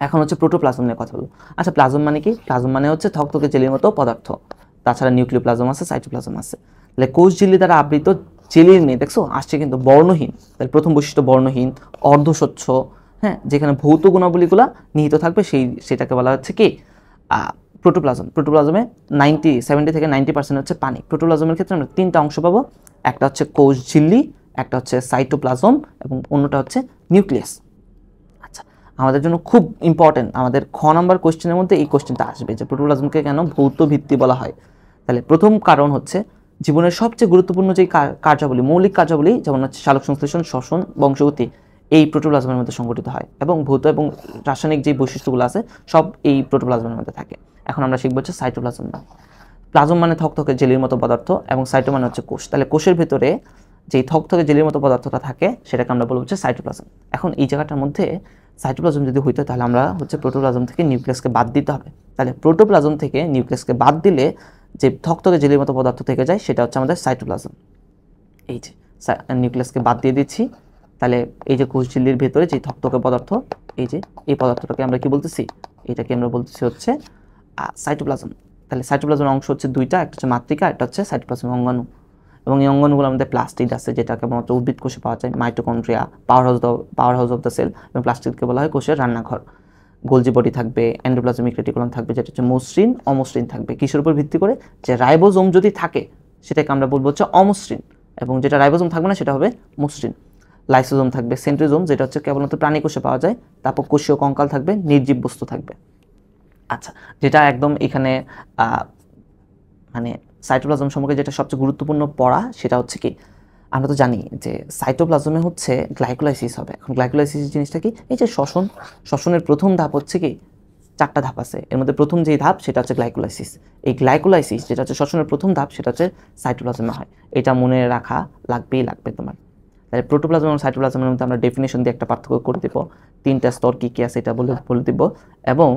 Speaker 1: এখন হচ্ছে প্রোটোপ্লাজম নিয়ে কথা বলবো। আচ্ছা, প্লাজম মানে কি? প্লাজম মানে হচ্ছে থকথকে জেলির মতো পদার্থ। তাছাড়া নিউক্লিওপ্লাজম আছে, সাইটোপ্লাজম আছে। তাহলে কোষ ঝিল্লি দ্বারা আবৃত জেলির নিয়ে দেখছো আসছে কিন্তু বর্ণহীন। তাহলে প্রথম বৈশিষ্ট্য বর্ণহীন, অর্ধস্বচ্ছ, হ্যাঁ, যেখানে ভৌত গুণাবলীগুলো নিহিত থাকবে সেটাকে বলা হচ্ছে কি? প্রোটোপ্লাজম। প্রোটোপ্লাজমে 70 থেকে 90% হচ্ছে পানি। প্রোটোপ্লাজমের ক্ষেত্রে আমরা 3টা অংশ পাবো। একটা হচ্ছে কোষ ঝিল্লি, একটা হচ্ছে সাইটোপ্লাজম, এবং অন্যটা হচ্ছে নিউক্লিয়াস। আচ্ছা, আমাদের জন্য খুব ইম্পর্টেন্ট, আমাদের খ নাম্বার কোশ্চেনের মধ্যে এই কোশ্চেনটা আসবে যে প্রোটোপ্লাজমকে কেন ভৌত ভিত্তি বলা হয়। তাহলে প্রথম কারণ হচ্ছে জীবনের সবচেয়ে গুরুত্বপূর্ণ যে কার্যাবলী, মৌলিক কার্যাবলী, যেমন হচ্ছে সালোক সংশ্লেষণ, শ্বসন, বংশগতি, এই প্রোটোপ্লাজমের মধ্যে সংঘটিত হয়, এবং ভৌত এবং রাসায়নিক যে বৈশিষ্ট্যগুলো আছে সব এই প্রোটোপ্লাজমের মধ্যে থাকে। এখন আমরা শিখবো হচ্ছে সাইটোপ্লাজম। প্লাজম মানে থকথকে জেলির মতো পদার্থ, এবং সাইটো মানে হচ্ছে কোষ। তাহলে কোষের ভেতরে যেই থকথকে জেলির মতো পদার্থটা থাকে সেটাকে আমরা বলবো হচ্ছে সাইটোপ্লাজম। এখন এই জায়গাটার মধ্যে সাইটোপ্লাজম যদি হইতো তাহলে আমরা হচ্ছে প্রোটোপ্লাজম থেকে নিউক্লিয়াসকে বাদ দিতে হবে। তাহলে প্রোটোপ্লাজম থেকে নিউক্লিয়াসকে বাদ দিলে যে থকথকে জেলির মতো পদার্থ থেকে যায় সেটা হচ্ছে আমাদের সাইটোপ্লাজম। এই যে নিউক্লিয়াসকে বাদ দিয়ে দিচ্ছি, তাহলে এই যে কোষ ঝিল্লির ভেতরে যে থকথকে পদার্থ, এই যে এই পদার্থটাকে আমরা কি বলতেছি? এটাকে আমরা বলতেছি হচ্ছে সাইটোপ্লাজম। তাহলে সাইটোপ্লাজমের অংশ হচ্ছে 2টা, একটা হচ্ছে মাতৃকা, একটা হচ্ছে সাইটোপ্লাজমের অঙ্গাণু। এবং এই অঙ্গাণুগুলোর মধ্যে প্লাস্টিড আছে, যেটা কেবলমাত্র উদ্ভিদ কোষে পাওয়া যায়। মাইটোকন্ড্রিয়া, power house of the cell, এবং প্লাস্টিডকে বলা হয় কোষের রান্নাঘর। গোলজি বডি থাকবে, এন্ডোপ্লাজমিক রেটিকুলাম থাকবে, যেটা হচ্ছে মসৃণ, অমসৃণ থাকবে। কিসের উপর ভিত্তি করে? যে রাইবোজোম যদি থাকে সেটাকে আমরা বলবো হচ্ছে অমসৃণ, এবং যেটা রাইবোজোম থাকবে না সেটা হবে মসৃণ। লাইসোজোম থাকবে, সেন্ট্রিওজোম, যেটা হচ্ছে কেবলমাত্র প্রাণী কোষে পাওয়া যায়। তারপর কোষীয় কঙ্কাল থাকবে, নির্জীব বস্তু থাকবে। আচ্ছা, যেটা একদম এখানে মানে সাইটোপ্লাজম সম্পর্কে যেটা সবচেয়ে গুরুত্বপূর্ণ পড়া সেটা হচ্ছে কি? আমরা তো জানি যে সাইটোপ্লাজমে হচ্ছে গ্লাইকোলাইসিস হবে। এখন গ্লাইকোলাইসিস জিনিসটা কি? এই যে শ্বসনের প্রথম ধাপ হচ্ছে কি? 4টা ধাপ আছে, এর মধ্যে প্রথম যেই ধাপ সেটা হচ্ছে গ্লাইকোলাইসিস। এই গ্লাইকোলাইসিস যেটা হচ্ছে শ্বসনের প্রথম ধাপ সেটা হচ্ছে সাইটোপ্লাজমে হয়। এটা মনে রাখা লাগবে তোমার। তাহলে প্রোটোপ্লাজম এবং সাইটোপ্লাজমের মধ্যে আমরা ডেফিনেশন দিয়ে একটা পার্থক্য করে দেব। 3টা স্তর কী কী আছে এটা বলে দেব। এবং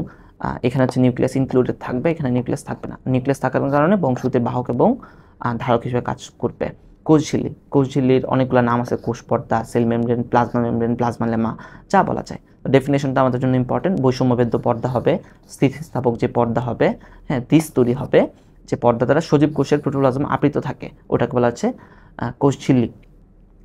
Speaker 1: এখানে হচ্ছে নিউক্লিয়াস ইনক্লুডেড থাকবে, এখানে নিউক্লিয়াস থাকবে না। নিউক্লিয়াস থাকার কারণে বংশগতির বাহক এবং ধারক হিসেবে কাজ করবে। কোষ ঝিল্লির অনেকগুলো নাম আছে: কোষ পর্দা, সেল মেমব্রেন, প্লাজমা লেমা, যা বলা যায়। ডেফিনেশনটা আমাদের জন্য ইম্পর্টেন্ট। বৈষম্যবেদ্য পর্দা হবে, স্থিতিস্থাপক যে পর্দা হবে, হ্যাঁ, দ্বিস্তরী হবে, যে পর্দা দ্বারা সজীব কোষের প্রোটোপ্লাজম আবৃত থাকে, ওটাকে বলা হচ্ছে কোষ ঝিল্লি।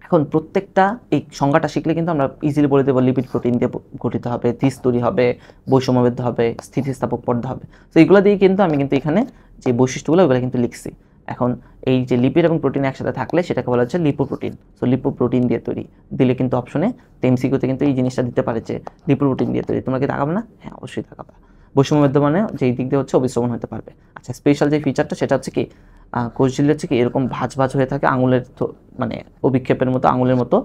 Speaker 1: এখন প্রত্যেকটা এই সংজ্ঞাটা শিখলে কিন্তু আমরা ইজিলি বলে দেবো লিপিড প্রোটিন দিয়ে গঠিত হবে, দ্বিস্তরী হবে, বৈষম্যবেদ্য হবে, স্থিতিস্থাপক পর্দা হবে। তো এইগুলো দিয়ে কিন্তু আমি কিন্তু এখানে যে বৈশিষ্ট্যগুলো ওগুলো কিন্তু লিখছি। এখন এই যে লিপিড এবং প্রোটিন একসাথে থাকলে সেটাকে বলা হচ্ছে লিপোপ্রোটিন। সো লিপোপ্রোটিন দিয়ে তৈরি দিলে কিন্তু অপশনে এমসিকিউতে কিন্তু এই জিনিসটা দিতে পারে যে লিপোপ্রোটিন দিয়ে তৈরি। তোমরা কি তাকাবে না? হ্যাঁ, অবশ্যই তাকাবে। বৈষম্য বিদ্যমানে যেই দিক দিয়ে হচ্ছে অবিশ্রবণ হতে পারবে। আচ্ছা, স্পেশাল যে ফিচারটা সেটা হচ্ছে কি কোষ ঝিল্লি হচ্ছে কি এরকম ভাঁজ ভাঁজ হয়ে থাকে আঙুলের মানে অভিক্ষেপের মতো, আঙুলের মতো,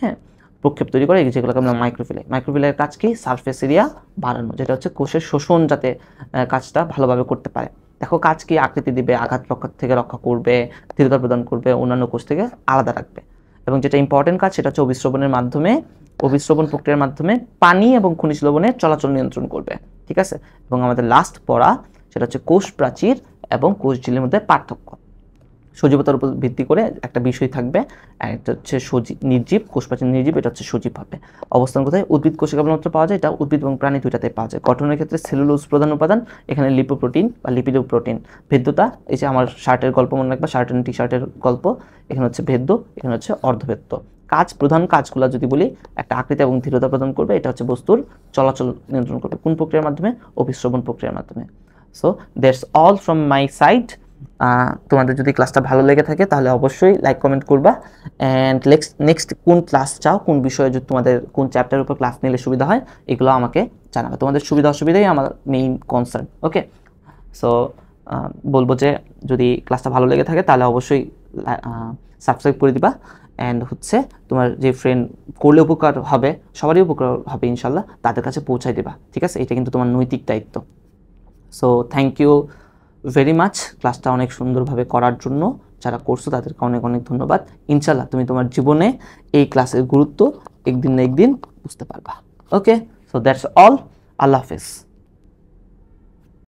Speaker 1: হ্যাঁ, প্রক্ষেপ তৈরি করে, যেগুলোকে আমরা মাইক্রোফিলাই। মাইক্রোফিলাইয়ের কাজ কি? সারফেস এরিয়া বাড়ানো, যেটা হচ্ছে কোষের শোষণ যাতে কাজটা ভালোভাবে করতে পারে। দেখো কাজ কি? আকৃতি দিবে, আঘাত রক্ষা থেকে রক্ষা করবে, দৃঢ়তা প্রদান করবে, অন্যান্য কোষ থেকে আলাদা রাখবে। এবং যেটা ইম্পর্টেন্ট কাজ সেটা হচ্ছে অভিস্রবণের মাধ্যমে, অভিস্রবণ প্রক্রিয়ার মাধ্যমে পানি এবং খনিজ লবণের চলাচল নিয়ন্ত্রণ করবে। ঠিক আছে? এবং আমাদের লাস্ট পড়া সেটা হচ্ছে কোষ প্রাচীর এবং কোষ ঝিল্লির মধ্যে পার্থক্য। সজীবতার উপর ভিত্তি করে একটা বিষয় থাকবে, একটা হচ্ছে নির্জীব, কোষ প্রাচীর নির্জীব, এটা হচ্ছে সজীব হবে। অবস্থান কোথায়? উদ্ভিদ কোষে কেবলমাত্র পাওয়া যায়, এটা উদ্ভিদ এবং প্রাণী দুইটাতে পাওয়া যায়। গঠনের ক্ষেত্রে সেলুলোজ প্রধান উপাদান, এখানে লিপোপ্রোটিন বা লিপিডোপ্রোটিন। ভেদ্যতা, এই যে আমার শার্টের গল্প মনে রাখবা, শার্ট এন্ড টি শার্টের গল্প, এখানে হচ্ছে ভেদ্য, এখানে হচ্ছে অর্ধভেদ্য। কাজ, প্রধান কাজগুলো যদি বলি, একটা আকৃতি এবং দৃঢ়তা প্রদান করবে, এটা হচ্ছে বস্তুর চলাচল নিয়ন্ত্রণ করবে। কোন প্রক্রিয়ার মাধ্যমে? অভিস্রবণ প্রক্রিয়ার মাধ্যমে। So that's all from my side. তোমাদের যদি ক্লাসটা ভালো লেগে থাকে তাহলে অবশ্যই লাইক কমেন্ট করবা। অ্যান্ড নেক্সট কোন ক্লাস চাও, কোন বিষয়ে যদি তোমাদের কোন চ্যাপ্টারের উপর ক্লাস নিলে সুবিধা হয়, এগুলো আমাকে জানাবে। তোমাদের সুবিধা অসুবিধাই আমার মেইন কনসার্ন। ওকে, সো বলবো যে যদি ক্লাসটা ভালো লেগে থাকে তাহলে অবশ্যই সাবস্ক্রাইব করে দিবা। অ্যান্ড হচ্ছে তোমার যে ফ্রেন্ড করলে উপকার হবে, সবারই উপকার হবে ইনশাল্লাহ, তাদের কাছে পৌঁছাই দেবা। ঠিক আছে? এটা কিন্তু তোমার নৈতিক দায়িত্ব। So thank you very much ক্লাসটা অনেক সুন্দরভাবে করার জন্য। যারা করছো তাদেরকে অনেক অনেক ধন্যবাদ। ইনশাল্লাহ তুমি তোমার জীবনে এই ক্লাসের গুরুত্ব একদিন না একদিন বুঝতে পারবা। ওকে, সো দ্যাটস অল। আল্লাহ হাফেজ।